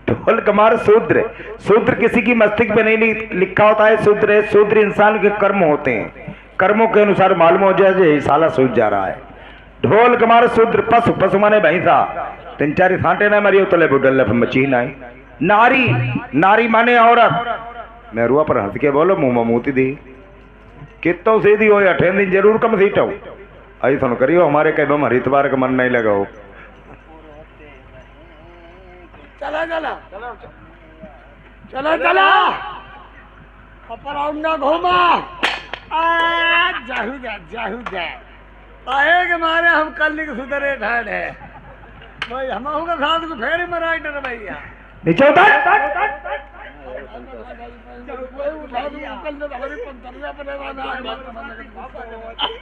ढोल कमार शूद्र, शूद्र किसी की मस्तिष्क पे नहीं लिखा होता है शूद्र। शूद्र इंसान के कर्म होते हैं, कर्मों के अनुसार मालूम हो जाए साला सूझ जा रहा है। ढोल कमार शूद्र पशु, पशु माने भैंसा, तीन चार सांटे ना मरियो तले बुडल मची ना नारी नारी माने औरत मेहरुआ पर हंस के बोलो मुंह ममूती दी कितो सीधी हो अठे दिन जरूर कम सीटो आई सुन करियो हमारे कई बम हरिद्वार का मन नहीं लगाओ चला चला चला चला ऊपर आऊंगा घूमा जाहू जा आए के मारे हम कल के सुधरे ठाड़ है भाई हम होगा साथ को फेरी मराई डर भैया नीचे उतर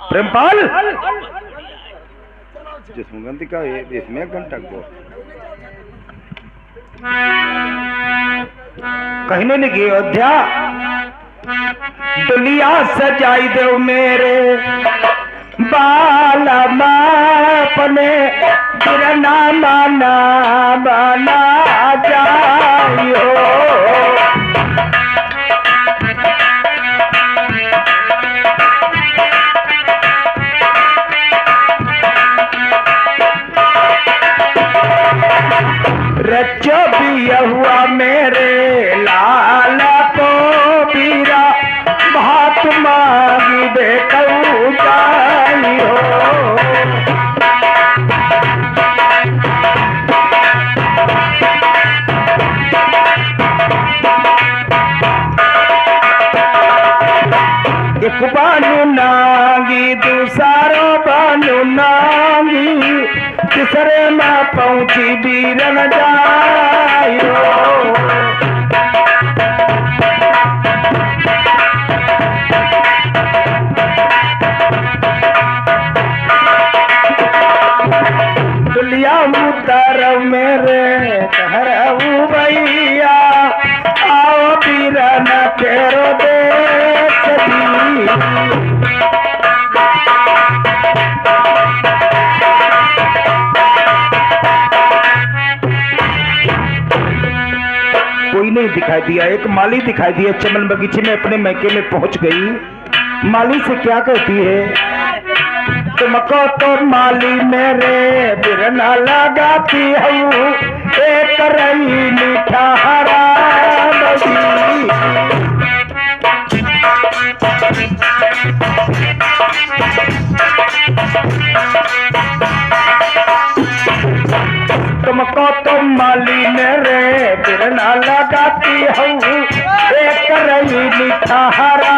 प्रेमपाल जिस मुगंती का ये इसमें घंटा को कहने लगी अयोध्या दुनिया सजाई दो मेरे बाला अपने गिरना माना बना जाइयो रचो भी हुआ मेरे लाल को बीरा भात मांगी देखूं जाइयो एक बानू नांगी दूसरो बानू नांगी तीसरे में पहुंची बीरन जायो दुलिया उतर मेरे घर भैया आओ बीरन फेरो दे कोई नहीं दिखाई दिया एक माली दिखाई दिया चमन बगीचे में अपने मैके में पहुंच गई माली से क्या कहती है तुमको तो माली मेरे बिरना लगाती हूँ एक रही मीठा हरा तुमको तो माली मेरे बिरना लगाती हूँ एक रही मीठा हरा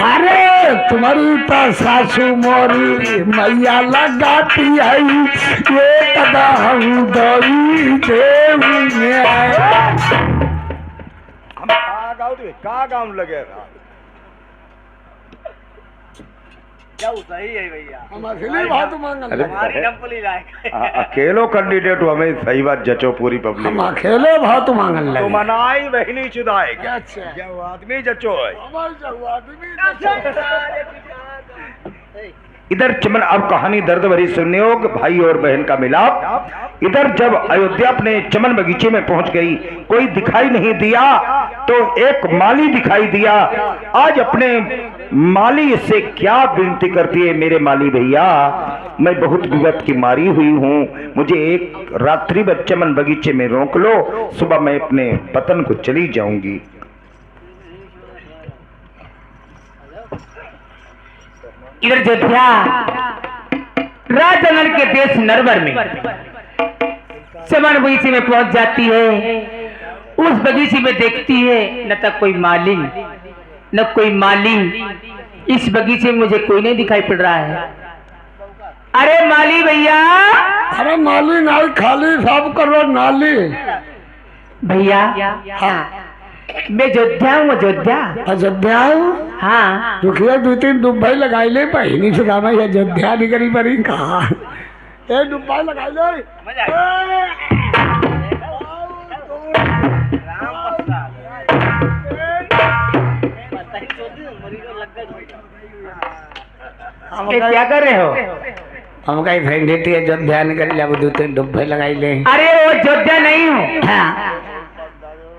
अरे तुम्हारी तो सासू मोरी मैया लगाती है ये कदा हम दई देवी का गाँव लगेगा क्या सही है भैया हम अकेले बात मांगल अरे हमारी डंपली लायक अकेलो कैंडिडेट हमें सही बात जचो पूरी पब्लिक हम अकेले बात मांगल तो लगे मनाई बहनी चुदाए क्या अच्छा क्या वो आदमी जचो है इधर चमन अब कहानी दर्द भरी सुनने हो भाई और बहन का मिलाप इधर जब अयोध्या अपने चमन बगीचे में पहुंच गई कोई दिखाई नहीं दिया तो एक माली दिखाई दिया आज अपने माली से क्या विनती करती है मेरे माली भैया मैं बहुत विपत की मारी हुई हूँ मुझे एक रात्रि भर चमन बगीचे में रोक लो सुबह मैं अपने पतन को चली जाऊंगी इधर अयोध्या राजनल के देश नरवर में चमन बगीचे में पहुंच जाती है उस बगीचे में देखती है न तक कोई माली न कोई माली इस बगीचे में मुझे कोई नहीं दिखाई पड़ रहा है अरे माली भैया अरे नाली नाली खाली साफ करो नाली भैया हाँ मैं अयोध्या हूँ अयोध्या अयोध्या हाँ रुकिए दो तीन डुब्बाई लगाई ले बहनी से रामा अयोध्या नहीं करी परी कहा ए डुब्बाई लगाई ले ये क्या कर रहे हो हम कहीं फ्रेंड थी अयोध्या नहीं करी जब दो तीन डुब्बाई लगाई ले अरे वो अयोध्या नहीं हूँ हाँ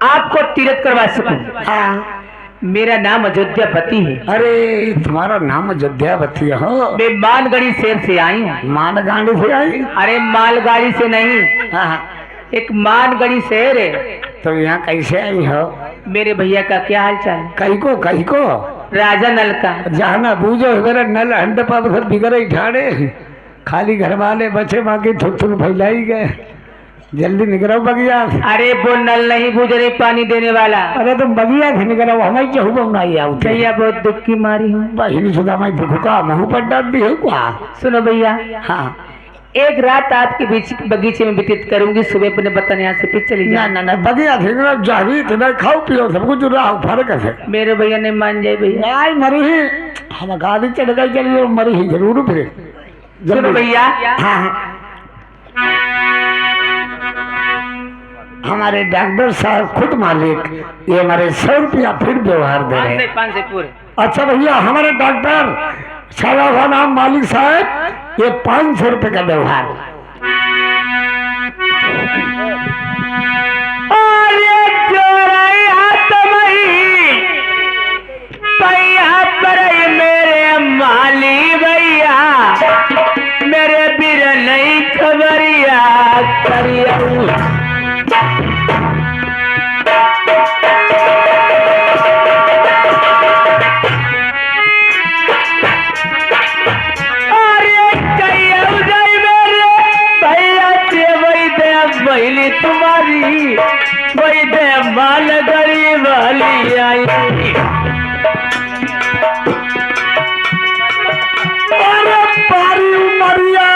आपको तीरथ करवा सकूं। हाँ। मेरा नाम अयोध्यापति है। अरे तुम्हारा नाम अयोध्यापति हो? मैं मालगाड़ी शहर से आई हूँ। मालगाड़ी से आई? अरे मालगाड़ी से नहीं, हाँ। एक मालगाड़ी शहर है। तो यहाँ कैसे आई हो? मेरे भैया का क्या हाल चाल है? कहीं को राजा नल का जाना बूझो मेरा नल हंड पर सब बिगड़ ठाड़े, खाली घर वाले बचे बाकी थुथुर फैलाई गए। जल्दी निकलो बगिया। अरे वो नल नहीं बूझ रही, पानी देने वाला। अरे तुम बगिया से निकलो, हमें क्या हुआ नहीं आओ भैया बहुत दुख की मारी हूँ। बहिनी सुधा मैं दुख का मुँह पर डाल दी हो क्या? सुनो भैया, हाँ। एक रात आपके बीच बगीचे में व्यतीत करूंगी, सुबह अपने बतन यहाँ से फिर चली ना जाए। ना ना बगिया से निकलो, जावी इतना खाओ पियो सब कुछ रहा फर्क है। मेरे भैया ने मान जाए भैया। नहीं मरी ही, हम गाड़ी चढ़ गई चलिए मरी ही जरूर फिर। सुनो भैया, हाँ। हमारे डॉक्टर साहब खुद मालिक ये हमारे 100 रुपया फिर व्यवहार दे रहे हैं। 5 से पूरे। अच्छा भैया, हमारे डॉक्टर साहब का नाम मालिक साहब, ये 500 रुपये का व्यवहार। मेरे माली भैया, मेरे बीर नहीं खबरिया करिया। पहली तुम्हारी वही दे माल गरीब वाली आई। अरे पारी उमरिया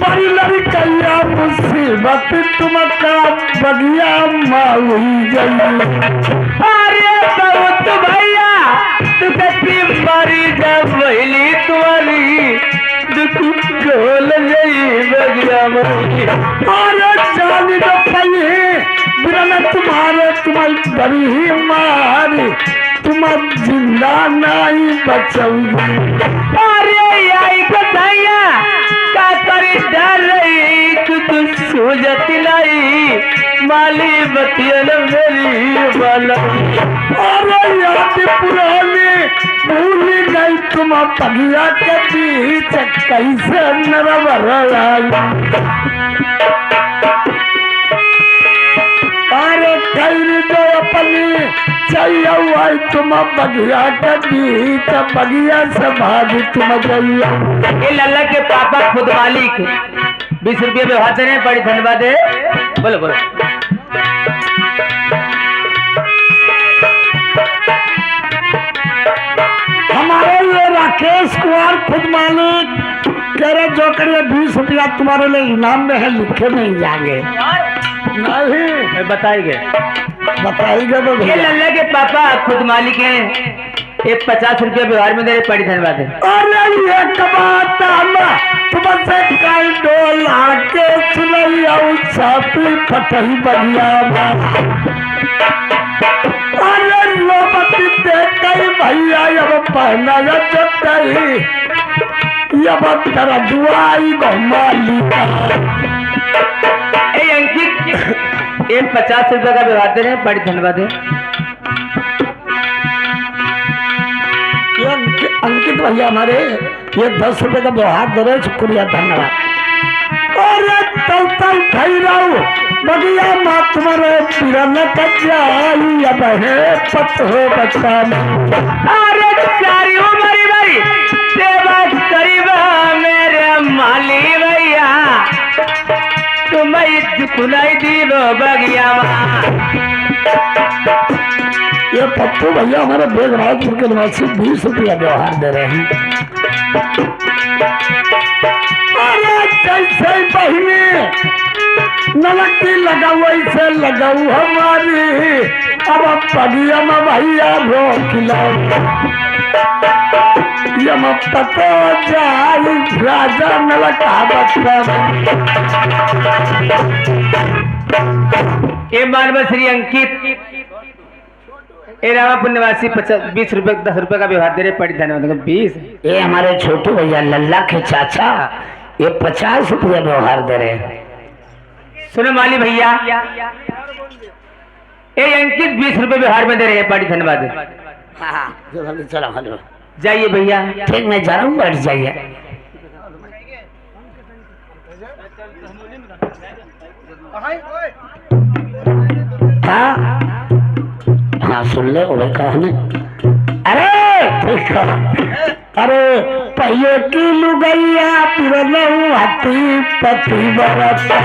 बड़ी लड़कैया मुसीबत तुमका बगिया माउही गई। अरे बहुत भैया तू कति मारी जब पहली तुम्हारी दुख गोल गई बगिया माउही। अरे जानी तो पही बिना तुम्हारे तुम्हारी बड़ी ही मारी, तुम जिंदा नहीं बचोगी। अरे आई कथैया का करी डर रही तू सूझत नहीं, माली बतियन मेरी वाला। अरे याद पुरानी भूल गई तुम पगिया के बीच कैसे नरवर आई। अरे कई दो अपनी चाहिए आई तुम बगिया के बीच, बगिया से भागी तुम गैया। ये लल्ला के पापा खुद मालिक 20 रुपये में हाथ देने बड़ी धन्यवाद है। बोलो बोलो। हमारे ये राकेश कुमार खुद मालिक कह रहे जो करिए 20 रुपया तुम्हारे लिए इनाम में है, लिखे नहीं जाएंगे। नहीं बताइए बताइएगा तो ये लल्ला के पापा खुद मालिक हैं, ये 50 रुपये व्यवहार में दे बड़ी धन्यवाद है। अरे ये कबाता तुमसे कई डोला के सुनैया छापी फटही बगिया। अरे लोमती दे कई भैया अब पहना जब अब तेरा दुआई घुमाली। अंकित ये 50 रुपये का व्यवहार दे रहे हैं, बड़ी धन्यवाद है। ये अंकित भैया हमारे ये 10 रुपये का व्यवहार दे रहे, शुक्रिया धन्यवाद। अरे तल ठहराओ बगिया माँ तुम्हारे पिरन कजाई अब है पत हो बच्चा। अरे सारी उम्र भाई सेवा करीबा मेरे माली भैया, तुम्हें सुनाई दी लो बगिया। ये पप्पू भैया हमारे बेगराजपुर के निवासी 20 रुपया व्यवहार दे रहे हैं। अरे कैसे बहिनी नलकी लगाऊ ऐसे लगाऊ हमारी, अब पगिया में भैया रोक लाओ। यम पतो जाई राजा नलका बच्चा। ये मानव श्री अंकित ये रामापुर निवासी 20 रुपये 10 रुपये का व्यवहार दे रहे, बड़ी धन्यवाद। 20 ये हमारे छोटू भैया लल्ला के चाचा ये 50 रुपया व्यवहार दे रहे हैं। सुनो माली भैया, ये अंकित 20 रुपए बिहार में दे रहे हैं। पार्टी धन्यवाद। हाँ हाँ जल्दी चलो हेलो। जाइए भैया। ठीक मैं जा रहा हूँ, बैठ जाइए। हाँ हाँ सुन ले वो कहने। अरे ठीक है। अरे पहिए की लुगैया पिरलऊ हाथी पति बरता।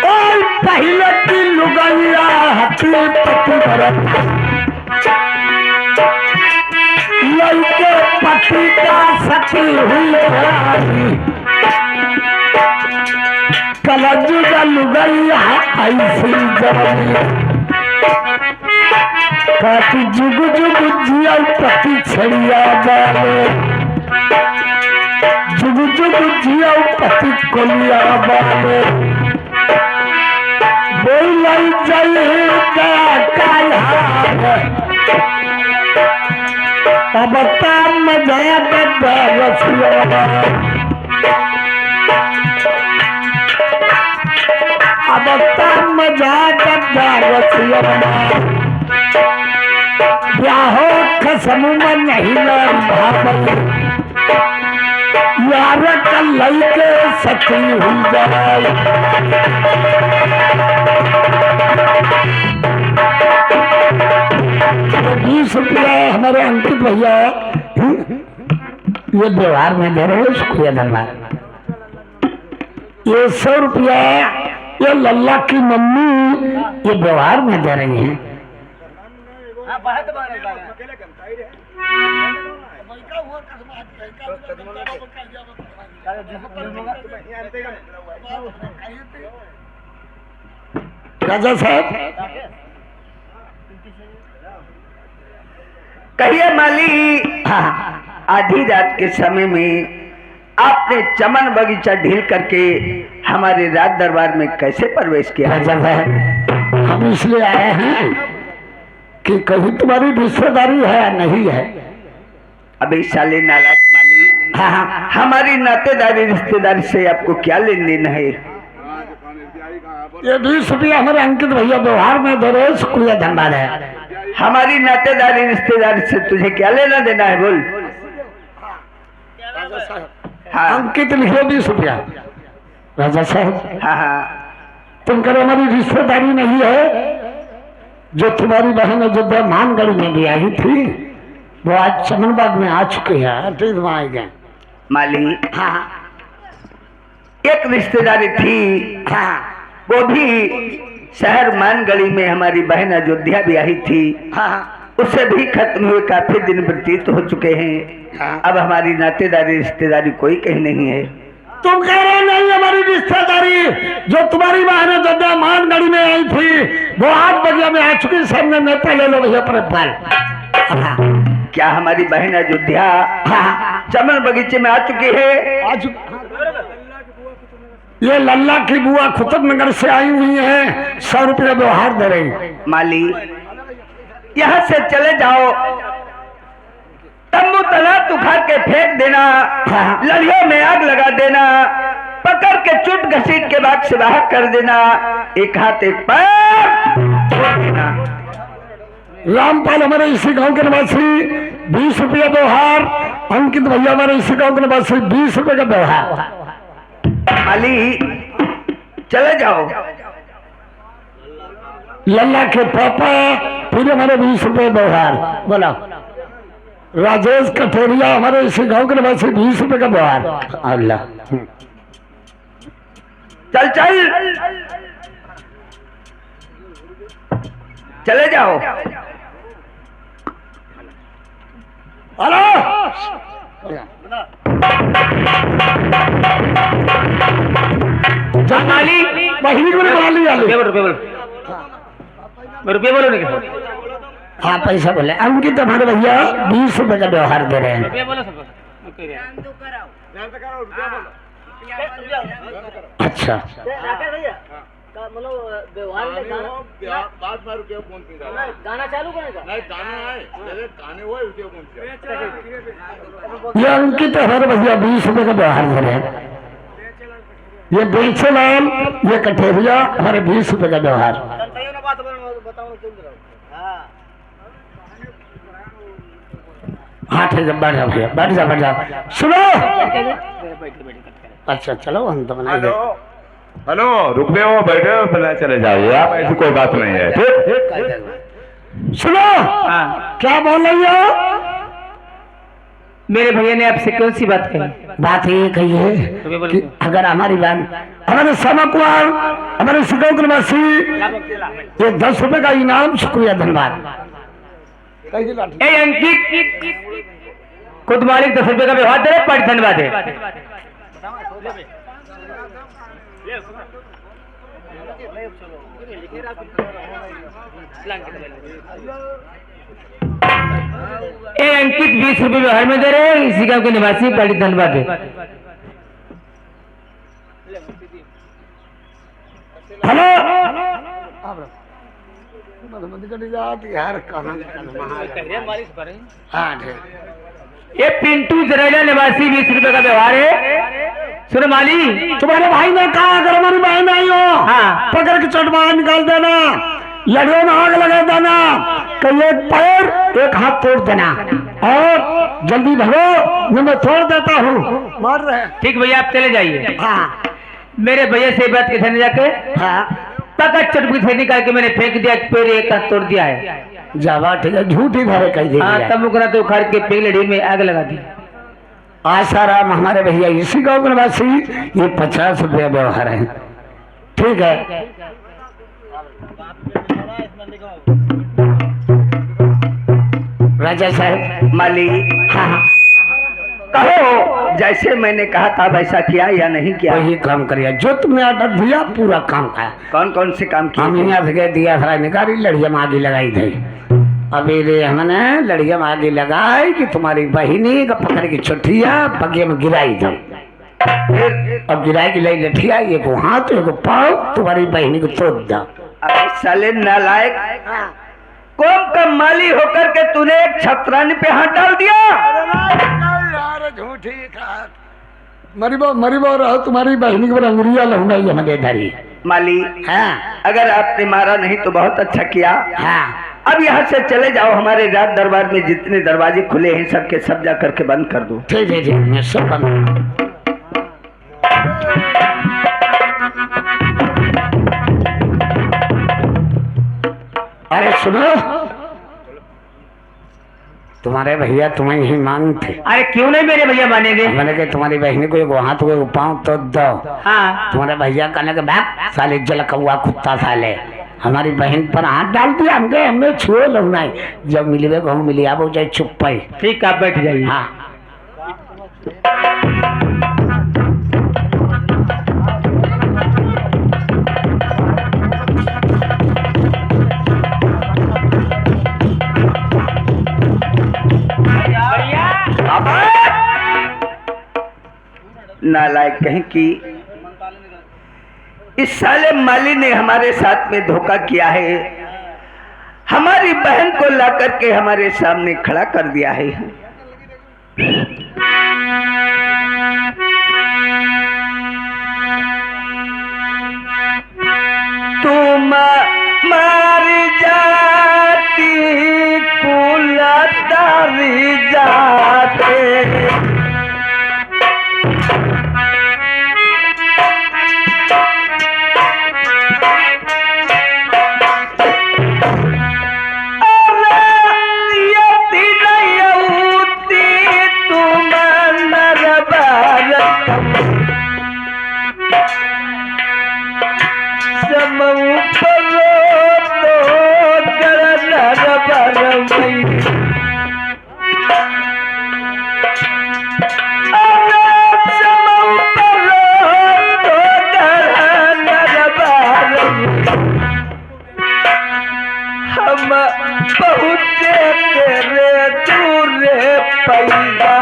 ओए पहिले की लुगैया हाथी पति बरता। लड़के पति का सती हुई कलज का लुगैया ऐसी जवानी काटी जुग जुग जिया पति छड़िया बाले जुग जुग जिया पति कोलिया बाले बोल जाइए क्या काला अब ताम मजा बड़ा रसिया अब ताम मजा बड़ा रसिया ब्याहो कसम में नहीं भावल यार कल लड़के सखी हुई जाए। 20 रुपया हमारे अंकित भैया ये व्यवहार में दे रहे हो, शुक्रिया धन्यवाद। ये 100 रुपया ये लल्ला की मम्मी ये व्यवहार में दे रही हैं। राजा साहब कहिए माली, आधी रात के समय में आपने चमन बगीचा ढील करके हमारे राज दरबार में कैसे प्रवेश किया? राजा साहब हम इसलिए आए हैं कि कहीं तुम्हारी रिश्तेदारी है या नहीं है। अबे साले नालायक माली, हमारी नातेदारी रिश्तेदारी से आपको क्या लेन देन है? ये 20 रुपया हमारे अंकित भैया व्यवहार में दे रहे, शुक्रिया धन्यवाद है। हमारी नातेदारी रिश्तेदारी से तुझे क्या लेना देना है बोल? हाँ अंकित लिखो 20 रुपया। राजा साहब हाँ हाँ तुम करो हमारी रिश्तेदारी नहीं है। जो तुम्हारी बहन अयोध्या मानगढ़ में भी आई थी वो आज चमनबाग में आ चुकी है, ठीक वहां आ गए। माली हाँ एक रिश्तेदारी थी, हाँ वो भी शहर मानगढ़ी में हमारी बहन अयोध्या भी आई थी, हाँ उससे भी खत्म हुए काफी दिन व्यतीत हो चुके हैं। अब हमारी नातेदारी रिश्तेदारी कोई कहीं नहीं है। तुम कह रहे नहीं हमारी रिश्तेदारी जो तुम्हारी बहन अयोध्या मानगढ़ी में आई थी वो 8 बजे में आ चुकी। सामने नेता ले लो भैया पर। क्या हमारी बहन अयोध्या चमन बगीचे में आ चुकी है? ये लल्ला की बुआ खुतबनगर से आई हुई है, 100 रुपया व्यवहार दे रही। माली यहाँ से चले जाओ, तंबू तनात उखाड़ के फेंक देना, लड़ियों में आग लगा देना, पकड़ के चुट घसीट के बाग से बाहर कर देना, एक हाथ एक पैर छोड़ देना। रामपाल हमारे इसी गांव के निवासी 20 रुपया व्यवहार। अंकित भैया हमारे इसी गांव के निवासी 20 रुपये का व्यवहार। माली चले जाओ। लल्ला के पापा फिर हमारे 20 रुपये व्यवहार। बोला राजेश कठोरिया हमारे इसी गांव के निवासी 20 रुपये का व्यवहार। अल्लाह चल चल चले जाओ। हेलो माली बहिनी को बुला लिया। रुपये बोलो नहीं कैसे? हाँ पैसा बोले। अंकित हमारे भैया 20 रुपये का व्यवहार दे रहे हैं। रुपये बोलो सब। अच्छा गाना चालू करेगा? ये अंकित हमारे भैया 20 रुपये का व्यवहार दे रहे हैं। ये बेंसलाल, ये कठेरिया, हमारे 20 रुपए का व्यवहार। हाँ ठीक है, बैठ जा भैया, बैठ जा। सुनो, अच्छा चलो हम तो बना दे। हेलो, रुक जाओ, बैठो, पहले चले जाओ आप, ऐसी कोई बात नहीं है। ठीक। सुनो, क्या बोल रही हो? मेरे भैया ने आपसे कौन सी बात कही? बात ये कही है कि अगर हमारी बहन, हमारे समा कुमार, हमारे सुगौतवासी, ये 10 रुपए का इनाम, शुक्रिया, धन्यवाद। ए अंकित, खुद मालिक 10 रुपए का व्यवहार दे रहे, पर धन्यवाद है। ए अंकित 20 रुपए व्यवहार में दे रहे, इसी गांव के निवासी, बड़ी धन्यवाद है। हेलो, ये पिंटू जरेला निवासी, 20 रुपए का व्यवहार है। सुनो माली, तुम्हारे भाई ने कहा अगर हमारी बहन आई हो, हाँ, पकड़ के चट बाहर निकाल देना, लड़ियों में आग लगा देना, कहीं एक पैर एक हाथ तोड़ देना, और जल्दी भगो, मैं तोड़ देता हूँ। मार रहे हैं। ठीक भैया, आप चले जाइए। हाँ मेरे भैया से बात के थे जाके हाँ, पकड़ चटपुट से निकाल के मैंने फेंक दिया, पैर एक हाथ तोड़ दिया है। जावा ठीक है, झूठी धारे कही दी। हाँ, तब उकरा तो उखाड़ के पेड़ लड़ी में आग लगा दी। आसाराम हमारे भैया इसी गाँव के निवासी, ये 50 रुपया व्यवहार है। ठीक है, राजा साहब। माली, हाँ, कहो जैसे मैंने कहा था वैसा किया या नहीं किया? वही काम करिए जो तुमने ऑर्डर दिया, पूरा काम किया। कौन कौन से काम किए? हम यहाँ से दिया था निकाली, लड़िया में आगे लगाई थी। अभी रे हमने लड़िया में आगे लगाई कि तुम्हारी बहिनी का पकड़ की छुट्टिया पगे में गिराई दो। अब गिराई की लाई लठिया, एक हाथ एक पाँव, तुम्हारी बहिनी को तोड़ दो। अरे साले नालायक, कौन का माली होकर के तूने एक छतरानी पे हाथ डाल दिया? झूठी मरीबो रहो, तुम्हारी बहनी को अंगुरिया लहूंगा हमें धरी। माली, हाँ अगर आपने मारा नहीं तो बहुत अच्छा किया। हाँ, अब यहाँ से चले जाओ, हमारे राज दरबार में जितने दरवाजे खुले हैं सबके सब जा करके बंद कर दो। ठीक है, मैं सब बंद। अरे सुनो, तुम्हारे भैया तुम्हें ही मांगते। अरे क्यों नहीं मेरे भैया मानेंगे? मैंने कहा तुम्हारी बहनी को एक हाथ को एक पाँव तो दो। हाँ, तुम्हारे भैया कहने के भाग साले जल कौआ कुत्ता साले, हमारी बहन पर हाथ डाल दिया, हमें छुए लगना है। जब मिलवे को हम मिली आबो चाहे चुप पाई। ठीक, आप बैठ जाइए। हाँ, नालायक कहीं की, इस साले माली ने हमारे साथ में धोखा किया है, हमारी बहन को ला करके हमारे सामने खड़ा कर दिया है। तुम मारी जाती कुलतारी जाते, पहुँचे तेरे दूरे पैदा।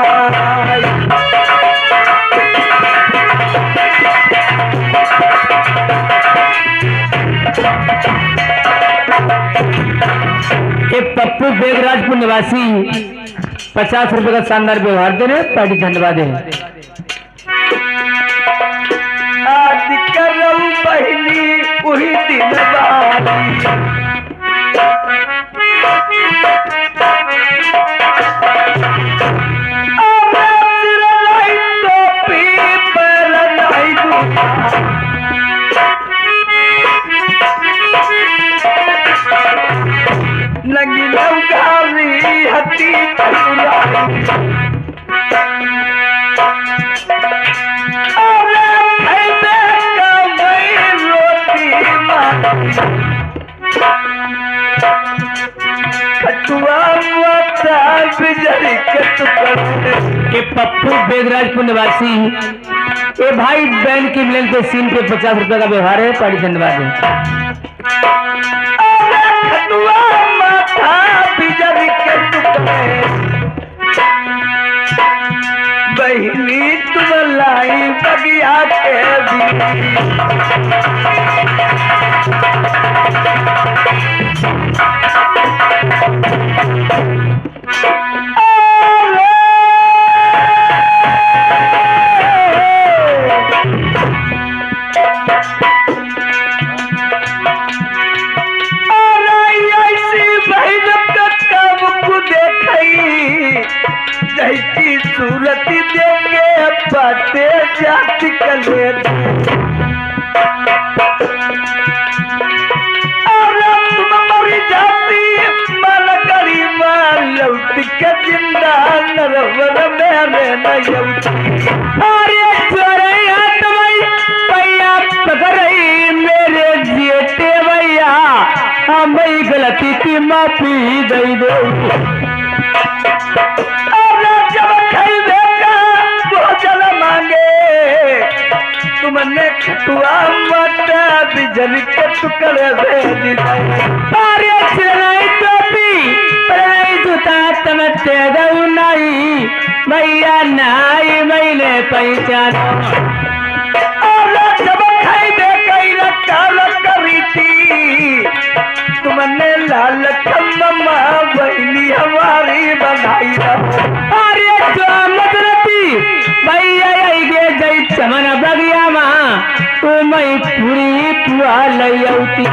एक पप्पू बेगराजपुर निवासी 50 रुपए का शानदार व्यवहार दे रहे, पार्टी धन्यवाद है। आज दिन बारी लगी नौकारी हती के पप्पू बेगराजपुर निवासी ए भाई बैंड की मिलन के सीन पे 50 रुपए का व्यवहार है। पाड़ी धन्यवाद बहिनी तुम लाई बगिया के सूरत देंगे बाते जाति कले तुम मरी जाती मन करी लौट के जिंदा नरवर मेरे न अरे चोरैया तुम्हारी पैया पकड़ई मेरे जेटे भैया हमें गलती की माफी दे दो। तुमने खटुआ मटा बिजली के टुकड़े भेज अरे चलाई टोपी पराई जूता तमते दऊ नहीं भैया नाई मैंने पहचाना अरे जब खाई दे कई काल करी थी तुमने लाल खम्मा बहनी हमारी बनाई अरे जो मदरती भैया गे जई चमन बगिया माँ तू मई पूरी पुआ लौती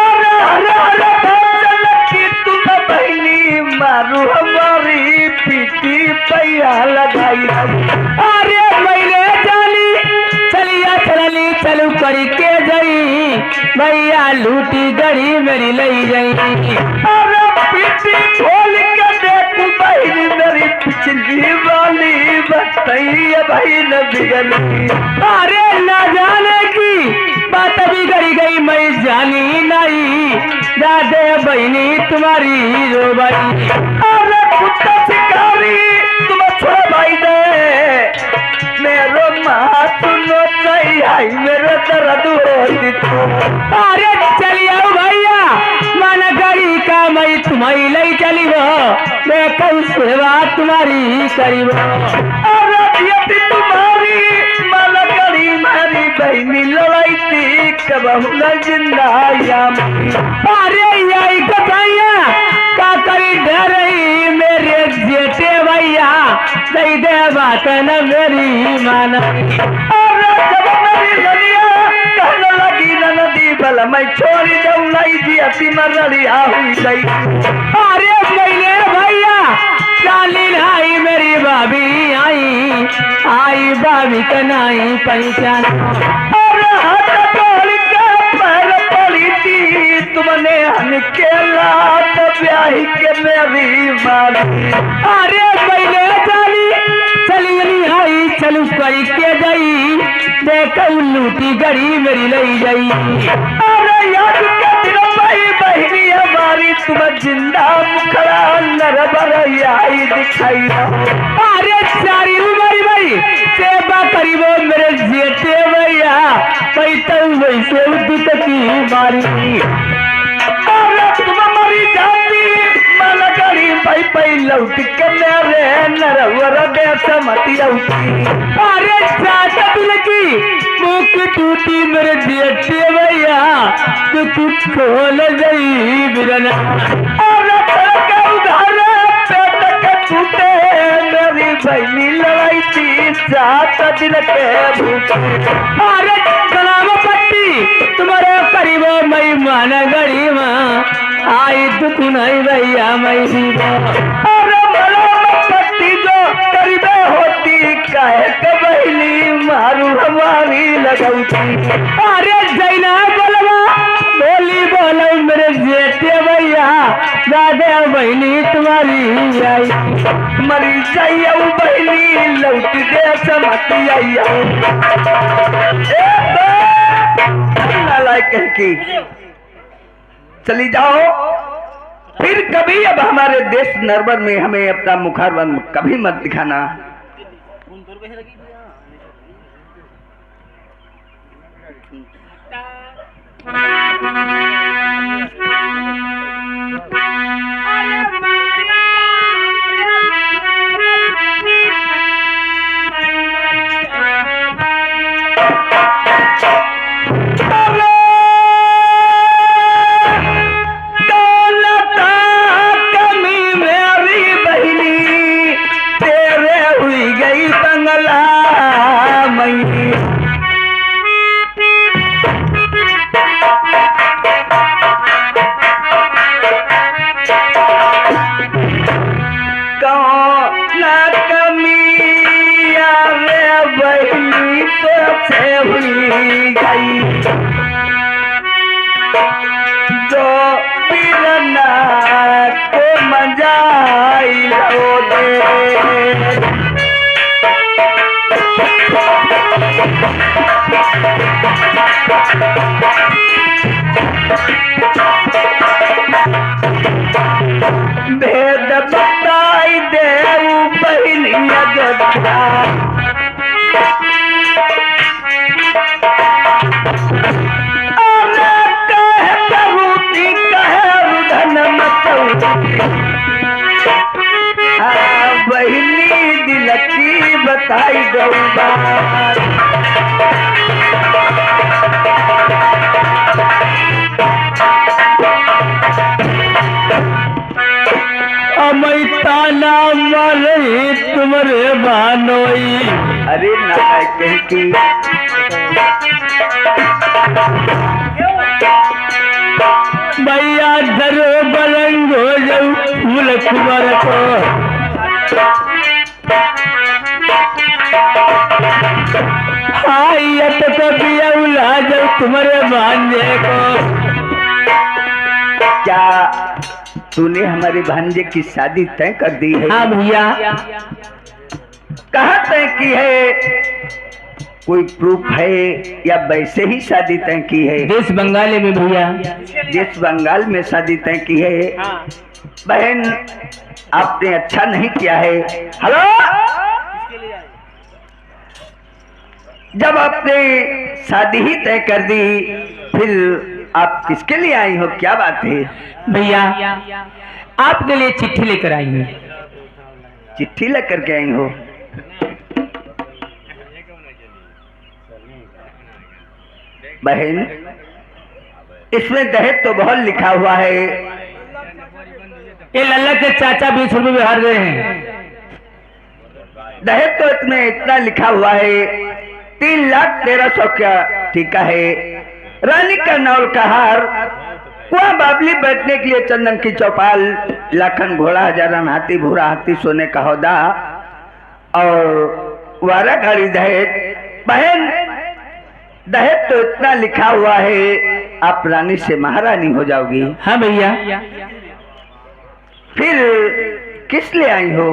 अरे अरे अरे की तुम बहनी मारू हमारी पीटी पैया लगाई अरे मैंने जानी चलिया चलनी चलू करी के जई भैया लूटी गड़ी मेरी लई गई। अरे पीटी खोल के देखू बहनी मेरी पिछली वाली बताइए भाई न बिगड़ी अरे न जाने की बात बिगड़ी गई मैं जानी नहीं दादे बहनी तुम्हारी रो भाई। अरे कुत्ता शिकारी तुम छोड़ भाई दे मेरो माँ सुनो चाहिए मेरे दर्द होती तो अरे चलिए भैया मन गड़ी का मैं तुम्हारी लई चली वो मैं कल सेवा तुम्हारी करीब। अरे यदि तुम्हारी मन गड़ी मेरी बहनी लड़ाई थी कब न जिंदा या अरे यही तो भैया का करी डर रही मेरे जेठे भैया दई दे बात न मेरी माना। अरे जब मेरी ललिया कहने लगी न नदी बल मैं छोड़ी जाऊँ लाई जी अति मरिया हुई गई। अरे मैंने भैया चाली आई मेरी भाभी आई भाभी का नहीं पहचान। अरे हाथ तोड़ के पैर पड़ी थी तुमने हनके लात ब्याही के मेरी मारी। अरे मैंने चली आई चलू करी के गई देख लूटी गड़ी मेरी लई गई। अरे याद के दिन भाई बहनी हमारी तुम जिंदा मुखड़ा नरबर आई दिखाई। अरे सारी उमर भाई सेवा करीबो मेरे जेठे भैया भाई तू वैसे उदित की मारी। अरे तुम मरी जाती मन गड़ी भाई पै लौट के मेरे नरवर देश मती औती। अरे चाचा लगी मुख टूटी मेरे जेठे भैया तू खोल गई बिरना। अरे के उधार पेट के टूटे मेरी बहनी लड़ाई थी 7 दिन के भूखे। अरे कलाम पट्टी तुम्हारे करीबो मई माना गड़ी माँ आई तू नहीं भैया मई दीवा अरे बड़ा पट्टी जो करीबे होती काहे कबैली मारू हमारी लगौती। अरे जैना बोलवा बोली बोलो मेरे जेठे भैया दादा बहनी तुम्हारी आई मरी जाइया बहनी लौट दे समती आइया नालायक की चली जाओ फिर कभी अब हमारे देश नरवर में हमें अपना मुखारबंद कभी मत दिखाना। भेद बताई दे बहनिया जोधा बहनी दिल की बताई दो बात अमई ताना मरही तुम्हारे बानोई। अरे नालायक की भैया धरो बलंग हो जाऊ फूल कुमार को हायत को बिया उला जाऊ तुम्हारे भांजे को। क्या तूने हमारे भांजे की शादी तय कर दी है? हाँ भैया। कहाँ तय की है? कोई प्रूफ है या वैसे ही शादी तय की है? देश बंगाल में भैया। देश बंगाल में शादी तय की है। बहन आपने अच्छा नहीं किया है। हेलो, जब आपने शादी ही तय कर दी फिर आप किसके लिए आई हो? क्या बात है? भैया आपके लिए चिट्ठी लेकर आई हूँ। चिट्ठी लेकर के आई हो? बहन इसमें दहेज तो बहुत लिखा हुआ है। ये लल्ला के चाचा 20 रुपए में हार गए हैं। दहेज तो इसमें इतना लिखा हुआ है 3,13,000 का ठीका है। रानी का नौल का हार, कुआं बाबली बैठने के लिए चंदन की चौपाल, लाखन घोड़ा, हजारन हाथी, भूरा हाथी, सोने का हौदा और वारा गाड़ी दहेज। बहन दहेज तो इतना लिखा हुआ है आप रानी से महारानी हो जाओगी। हाँ भैया। फिर किस लिए आई हो?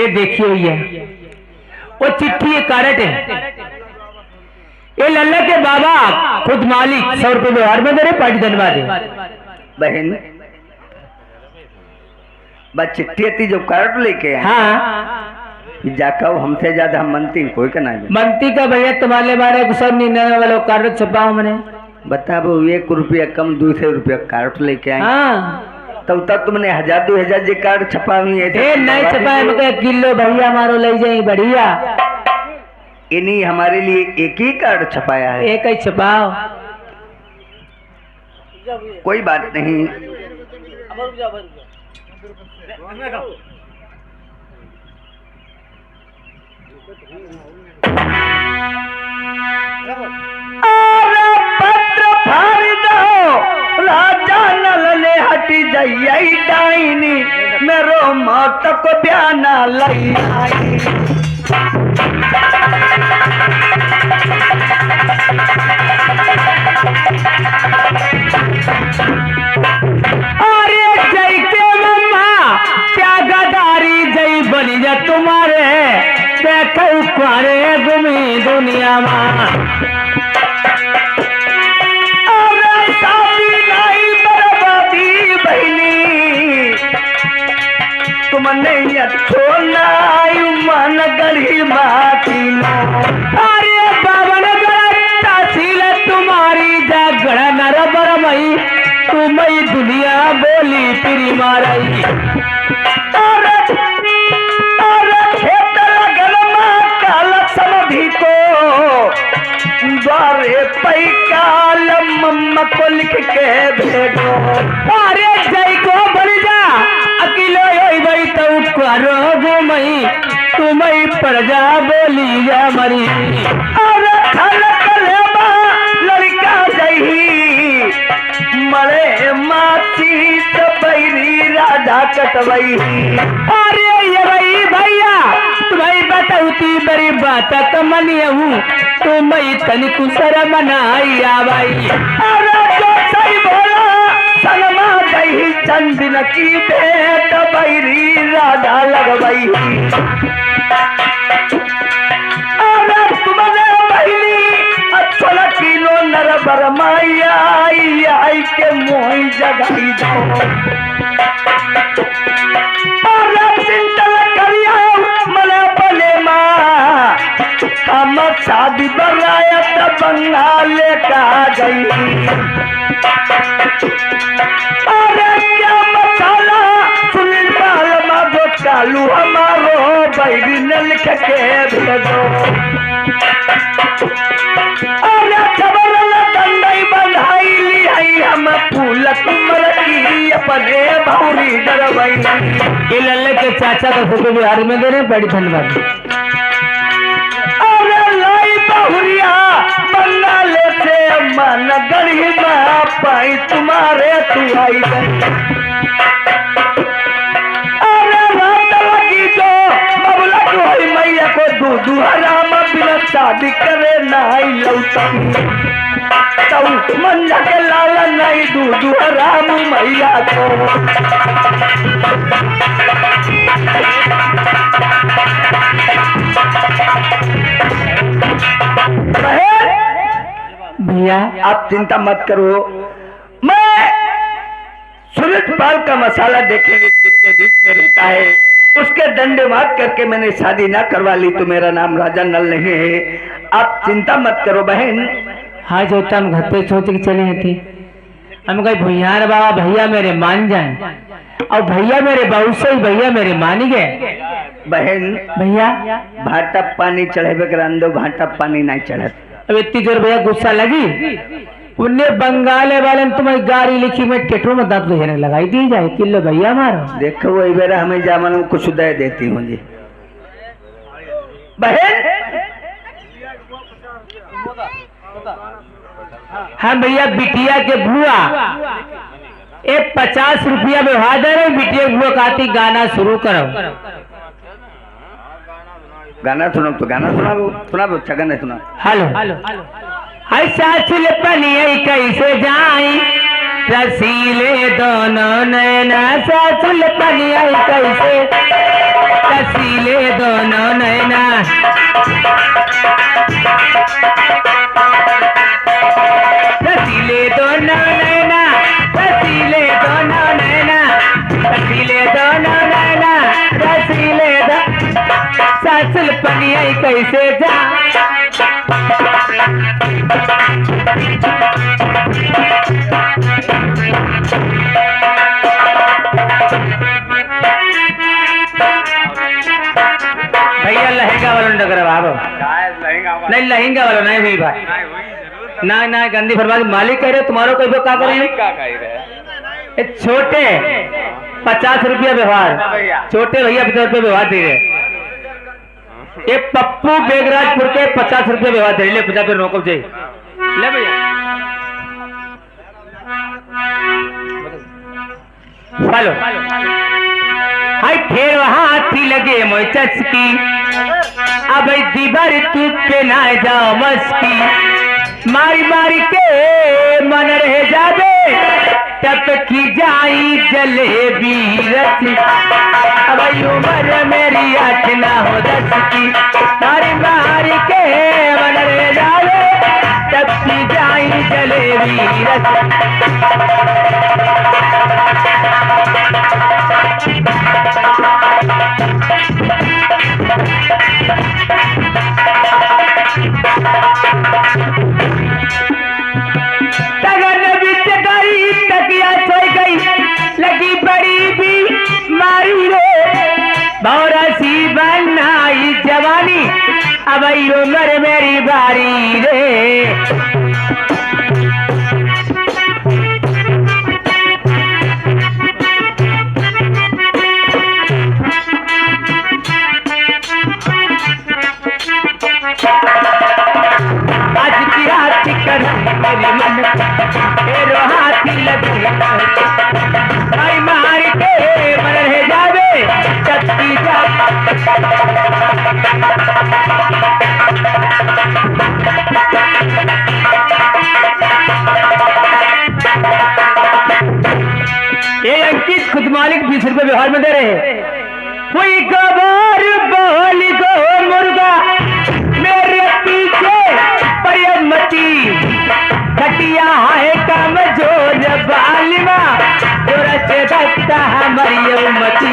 ये देखिए भैया वो चिट्ठी एक कारट है। ये लल्ला के बाबा खुद मालिक 100 रुपए व्यवहार में दे रहे, पार्टी धन्यवाद है। बहन बस चिट्ठी थी जो कार्ड लेके आए। हाँ जाकर हमसे ज्यादा हम मनती कोई का नहीं। मनती का भैया तुम्हारे बारे कुछ नहीं नए वाला कार्ड छपाओ मैंने। बता वो 1 रुपया कम 200 रुपया कार्ड लेके आए। हाँ तब तक तुमने 1000-2000 जी कार्ड छपा हुई है। नहीं छपाए मतलब किलो भैया मारो ले जाए बढ़िया। इन्हीं हमारे लिए एक ही कार्ड छपाया है। एक ही छपाओ। कोई बात नहीं। कटी जाइए डाइनी मेरो मौत को बयाना लई आई। अरे जय के मम्मा क्या गदारी जय बनी जा तुम्हारे देखो कुआरे घूमी दुनिया में। अरे साथी नहीं बर्बादी बहनी तुमने अच्छो नाई मन गढ़ी माटी लो। अरे बावन तहसील तुम्हारी जागड़ नर बरमई तुम्हें दुनिया बोली फिरी मारई। खेत लगल काल समधि को द्वारे पई काल मम्मा को लिख के भेजो। अरे जय को बन जा अकेलो भाई तो करो घूमई तुम्हें प्रजा बोली जा मरी। अरे खलक लेबा लड़का जही मरे माची तो बैरी राजा कटवई। अरे ये भाई भैया तुम्हें बताऊती बड़ी बात कमनिया हूँ तुम्हें तनिक शर्म नहीं आई। अरे जो सही बोला सलमा दही चंदन की बेट बैरी राजा लगवई। अरे तुमने बहनी अच्छोला किलो नर बरमाई आई के मोही जगाई दो। अरे चिंतन करिया मले बले माँ हम शादी बरायत बंगाल का गई। अरे क्या मसाला सुनील पाल माधो कालू हमारो बैरी ने लिख के भेजो। अरे खबर दंडई बंधाई ली आई हम फूल कुमर की अपने भौरी डरवई। ये लल्ले के चाचा का फोटो बिहार में दे रहे हैं, बड़ी धन्यवाद। अरे लाई बहुरिया बंगाल से मन गढ़ी पाई तुम्हारे तू आई गई। अरे रात लगी जो बबला को मैया को दूधू हराम बिना शादी करे नहीं लौटा तो मंजा के लाल नहीं दूधू हराम मैया को। भैया आप चिंता मत करो, मैं सुनील पाल का मसाला देखेंगे कितने बीच में रहता है। उसके डंडे मार करके मैंने शादी ना करवा ली तो मेरा नाम राजा नल नहीं है। आप चिंता मत करो बहन। हाँ जो हम घर पे सोच के चले थे हम कहे भैया बाबा भैया मेरे मान जाए और भैया मेरे बहू से ही भैया मेरे मान गए। बहन भैया भाटा पानी चढ़ेबे कर अंदो भाटा पानी नहीं चढ़त। अब इतनी जोर भैया गुस्सा लगी उन्हें बंगाले वाले ने तुम्हारी गाड़ी लिखी में टेटरों में दांत लेने लगाई दी जाए किलो भैया मारो। देखो वो बेरा हमें जामन कुछ दे देती हूँ जी बहन। हाँ भैया बिटिया के बुआ एक 50 रुपया व्यवहार दे रहे बिटिया बुआ कहती गाना शुरू करो। गाना सुनो तो गाना सुना अच्छा गाना सुना। हेलो हाय सासुल पनिया कैसे जाई रसीले दोनों नैना सासुल पनिया कैसे रसीले दोनों नैना रसीले दोनों नैना रसीले दोनों नैना रसीले दोनों नैना रसीले सासुल पनिया कैसे जा। भैया लहंगा वाला डगर बाबू नहीं लहंगा वाला नहीं हुई भाई ना ना गंदी फरमाइश मालिक कह रहे तुम्हारो कोई क्या करे छोटे 50 रुपया व्यवहार छोटे भैया 50 रुपया व्यवहार दे रहे ये पप्पू बेगराजपुर के 50 रुपया व्यवहार दे ले 50 रुपये रोको जी ले भैया बोलो हाय फिर हाथी लगे मोय चस्की अब दीवार तू पे ना जाओ मस्की मारी मारी के मन रह जावे तब की जाई जलेबी रची अब उम्र मेरी 8 ना हो 10 की मारी मारी के मन रह जावे तब की जाई जलेबी रची लगी बड़ी भी मारी रे भौरसी बनाई जवानी अब उम्र मेरी बारी रे आज की रात कर मेरी मन तेरो हाथी लगे भाई मार के मन रह जावे चत्ती जा ये अंकित खुद मालिक 20 रुपए व्यवहार में दे रहे कोई कबार बोली गो मुर्गा मेरे पीछे परियमती खटिया है कम जोर बालिमा से भक्ता हमारी उम्मती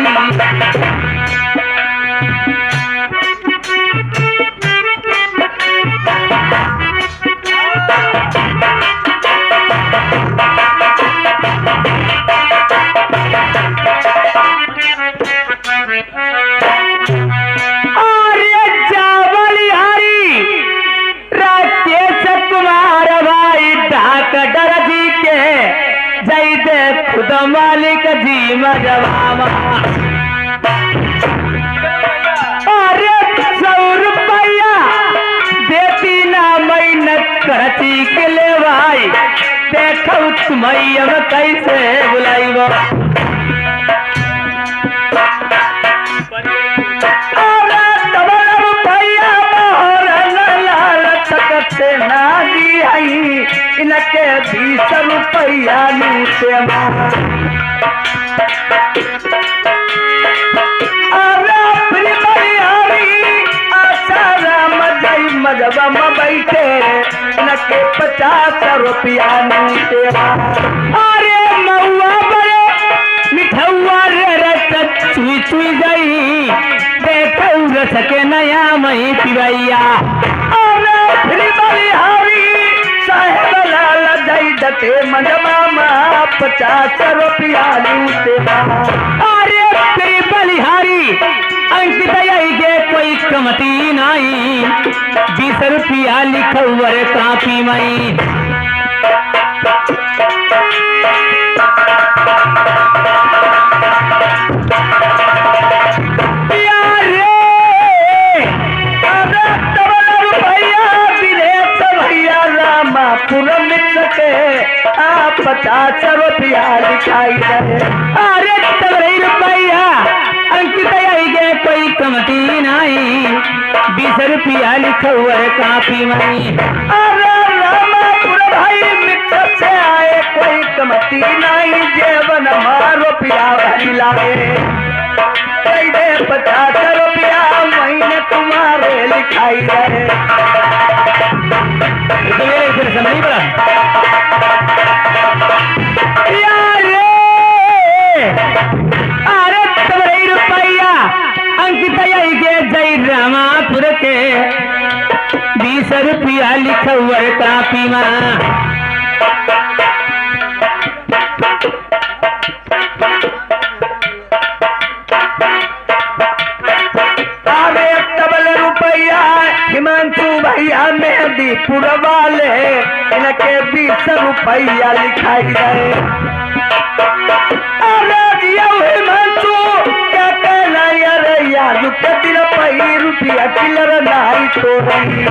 खुद मालिक जी मजवामा अरे 100 रुपया देती ना मेहनत करती के ले भाई देखो तुम्हें कैसे बुलाई से ना दी आई इनके 20 रुपया नीचे मजबा में बैठे इनके 50 रुपया नीचे अरे मऊआ बड़े मिठौआ रे रस चुई चुई गई देखो रस के नया मई पिवैया साहेब लाल दई दते मजमा 50 रुपया लूटे अरे तेरी बलिहारी अंकित गे कोई कमती नहीं 20 रुपया लिखवर कापी मई आप 50 रुपया लिखाई रहे अरे 70 रुपया अंकित गे कोई कमती नहीं 20 रुपया लिखवर कापी मई अरे रामापुर भाई मित्र से आए कोई कमती नहीं जेवन रुपया भरी लाए दे 50 रुपया महीने तुम्हारे लिखाई रहे नहीं पड़ा अरे 70 रुपया अंकित गे जय रामापुर के 20 रुपया लिखवर कापी माँ हिमांशु भैया मेहंदीपुर वाले इनके 20 रुपया लिखाई गए अरे हिमांशु क्या कहना यार याद के दिन रुपया किलर नाई तो रही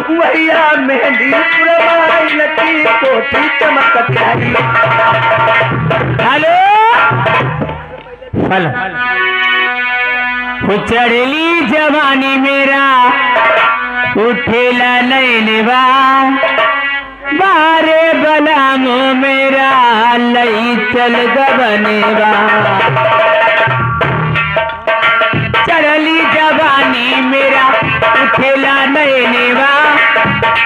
भैया मेहंदी पुरवाई लकी कोठी चमक आई। हेलो वो चढ़ली जवानी मेरा उठेला नैनवा बारे बलामो मेरा लई चल गबनेवा। चढ़ली जवानी मेरा उठेला नैनवा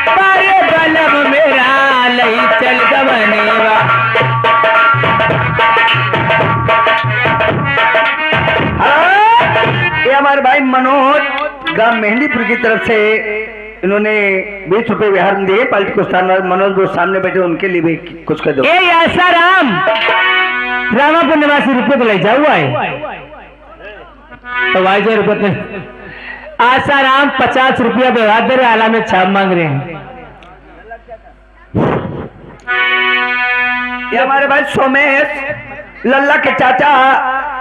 बारे बलम मेरा लई चल गबनेवा। ये हमारे भाई मनोज ग्राम मेहंदीपुर की तरफ से इन्होंने 20 रुपए बिहार में दिए। पालित को स्थान मनोज वो सामने बैठे उनके लिए भी कुछ कर दो। ए ऐसा रामापुर निवासी रुपये को ले जाओ है तो भाई जो रुपये आसाराम 50 रुपया व्यवहार दे रहे आला में छाप मांग रहे हैं। ये हमारे भाई सोमेश लल्ला के चाचा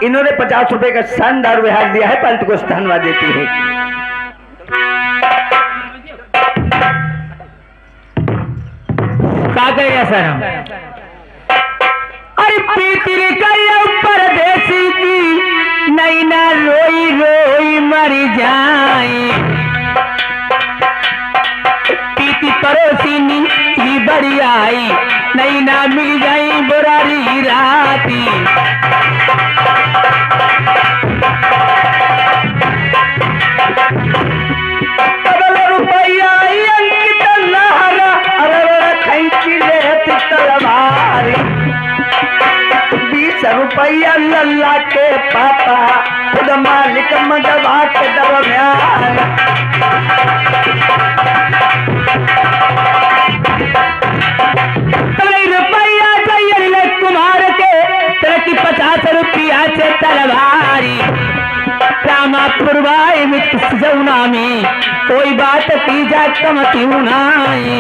इन्होंने 50 रुपए का शानदार व्यवहार दिया है। पालित को स्थानवा देती है। क्या करेगा सर अरे पीतिर का परदेसी की नैना रोई रोई मर जाए पीती पड़ोसी नी बड़ी आई नैना मिल जाई बुरारी राती। रुपया तलवारी 20 रुपया लल्ला के पापा खुद मालिक मदवा के दरम्यान। रुपया चाहिए कुमार के तरह की 50 रुपया से तलवारी रामापुर भाई मित्र जौना में कोई बात की जा कमती उनाई।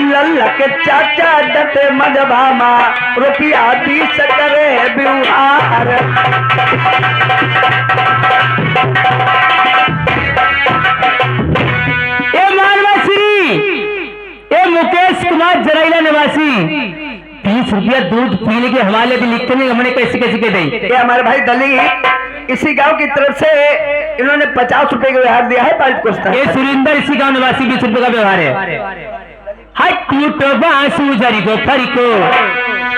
लल्ला के चाचा डटे मजबामा रुपया 20 करे बिहार। ए मानवासी ए मुकेश कुमार जराइला निवासी 20 रुपया दूध पीने के हवाले भी लिखते नहीं हमने कैसे कैसे के दी। ये हमारे भाई दली इसी गांव की तरफ से इन्होंने 50 रुपए का व्यवहार दिया है। पालित को ये सुरिंदर इसी गांव निवासी 20 रुपए का व्यवहार है। हट टूटो बांसु जरी को फरिको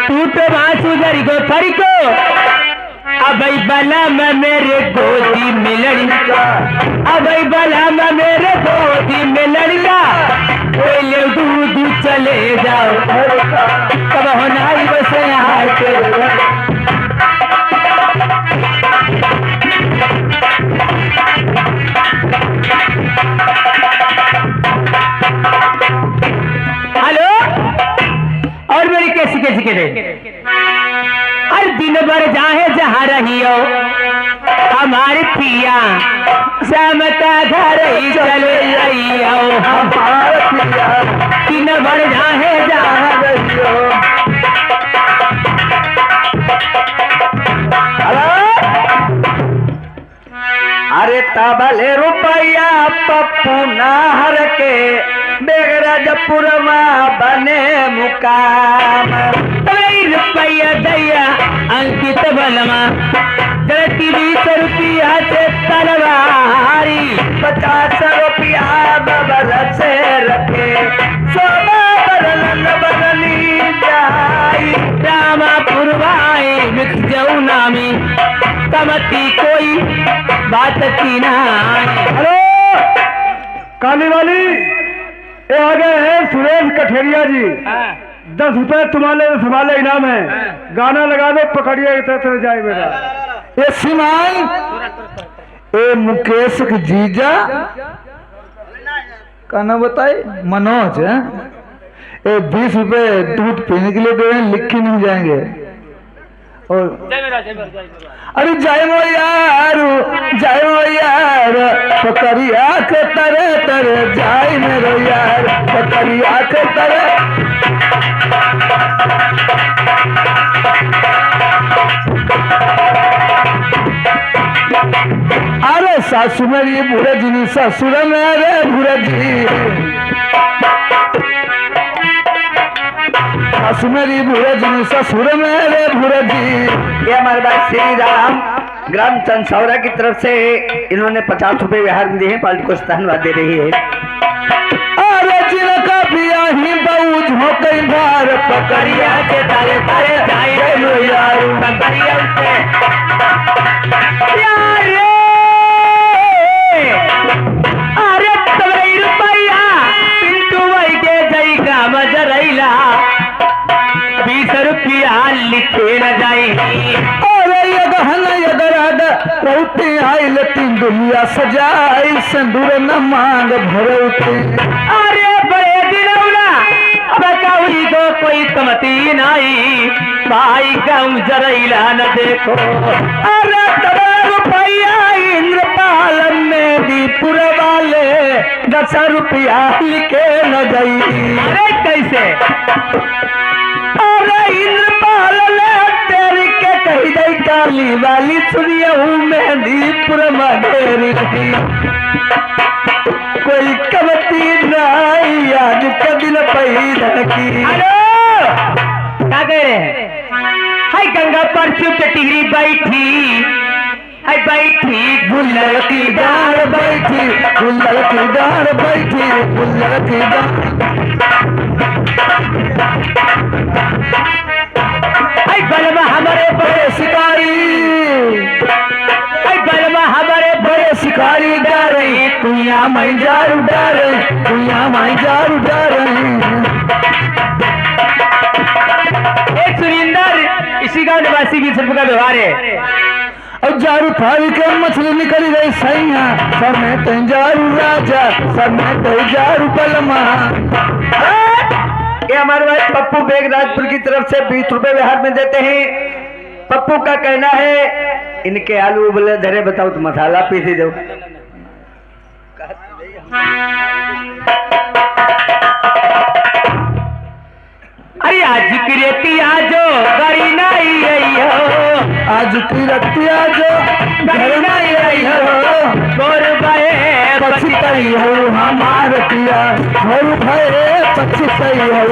टूटो बांसु जरी को फरिको अब बला में मेरे गोदी में लड़का अब बला में मेरे गोदी में लड़का ले दूध चले जाओ कब होना बस यहाँ के। हेलो और मेरी कैसी कैसी के अरे दिन भर जाहे जहाँ रही हो हमारी पिया शाम का घर ही चले रही हो हमारे पिया दिन भर जाहे जहाँ रही हो। अरे तबले रुपया पप्पू नाहर के बेगराजपुरमा बने मुकाम। रुपया दैया अंकित बलमा 20 रुपया से तलवारी 50 रुपया बबल से रखे सोना बरन बरनी जाई। रामापुर भाई मिक्स जौना में कमती कोई बात की ना। हेलो काली वाली ये आ गए हैं सुरेश कठेरिया जी। 10 रुपए तुम्हारे संभाले इनाम है। गाना लगा दो पकड़िए इधर तरह जाए मेरा। ये सीमान ये मुकेश के जीजा का नाम बताए मनोज है। ये 20 रुपए दूध पीने के लिए दे रहे हैं लिख के नहीं जाएंगे। और अरे जय मो यार पकड़िया के तरे तरे जाए मेरो यार, पकड़िया के तरे। अरे सासू मेरी भूरजी, ससुर मेरे भूरजी, सासू मेरी भूरजी, ससुर मेरे भूरजी। ये हमारे भाई श्री राम ग्राम चंदसौरा की तरफ से इन्होंने 50 रुपए बिहार में दिए हैं, पार्टी को धन्यवाद दे रही है। अरे जिनका पिया ही बऊज हो कई बार, पकड़िया के तारे तारे जाए लो यार, पकड़िया उसे यार अरे तवई रुपया पिंटू वही के जई का मजरैला 20 रुपया लिखे न जाई। अरे ये गहना ये गराड रौती आई लतीन दुनिया सजाई, सिंदूर न मांग भरौती। अरे बड़े दिनौला अब कहुई तो कोई कमती नहीं, भाई गम जरैला न देखो। अरे तबे रुपया इंद्रपाल में दीपुर वाले 10 रुपया लिखे न गई। अरे कैसे? अरे इंद्रपाल ने तेरी के कही गई काली वाली सुनिया हूँ मेहंदीपुर मधेरी की, कोई कमती नहीं आज के दिन पैदल की। हेलो क्या कह रहे हैं? हाय गंगा पर चुप टिगरी बैठी, हाय बैठी गुल्लर की डार बैठी, गुल्लर की डार बैठी, गुल्लर की डार। हाय बलमा हमारे बड़े शिकारी, हाय बलमा हमारे बड़े शिकारी डारे, कुइया माई जारू डारे, कुइया माई जारू डारे। एक सुरिंदर इसी गांव निवासी 20 रुपए का व्यवहार है। और जारू फाड़ी के मछली निकली गई सैया, समेत जारू राजा, समेत जारू बलमा। ये हमारे भाई पप्पू बेग राजपुर की तरफ से 20 रुपए बिहार में देते हैं। पप्पू का कहना है इनके आलू उबले धरे, बताओ तो मसाला पीसी दो। अरे आज की रेती आजो गरी नहीं आई हो, आज की रतिया जो घर नहीं आई हो, गोर गए पछतई हो हमार पिया, घर भये पछतई हो।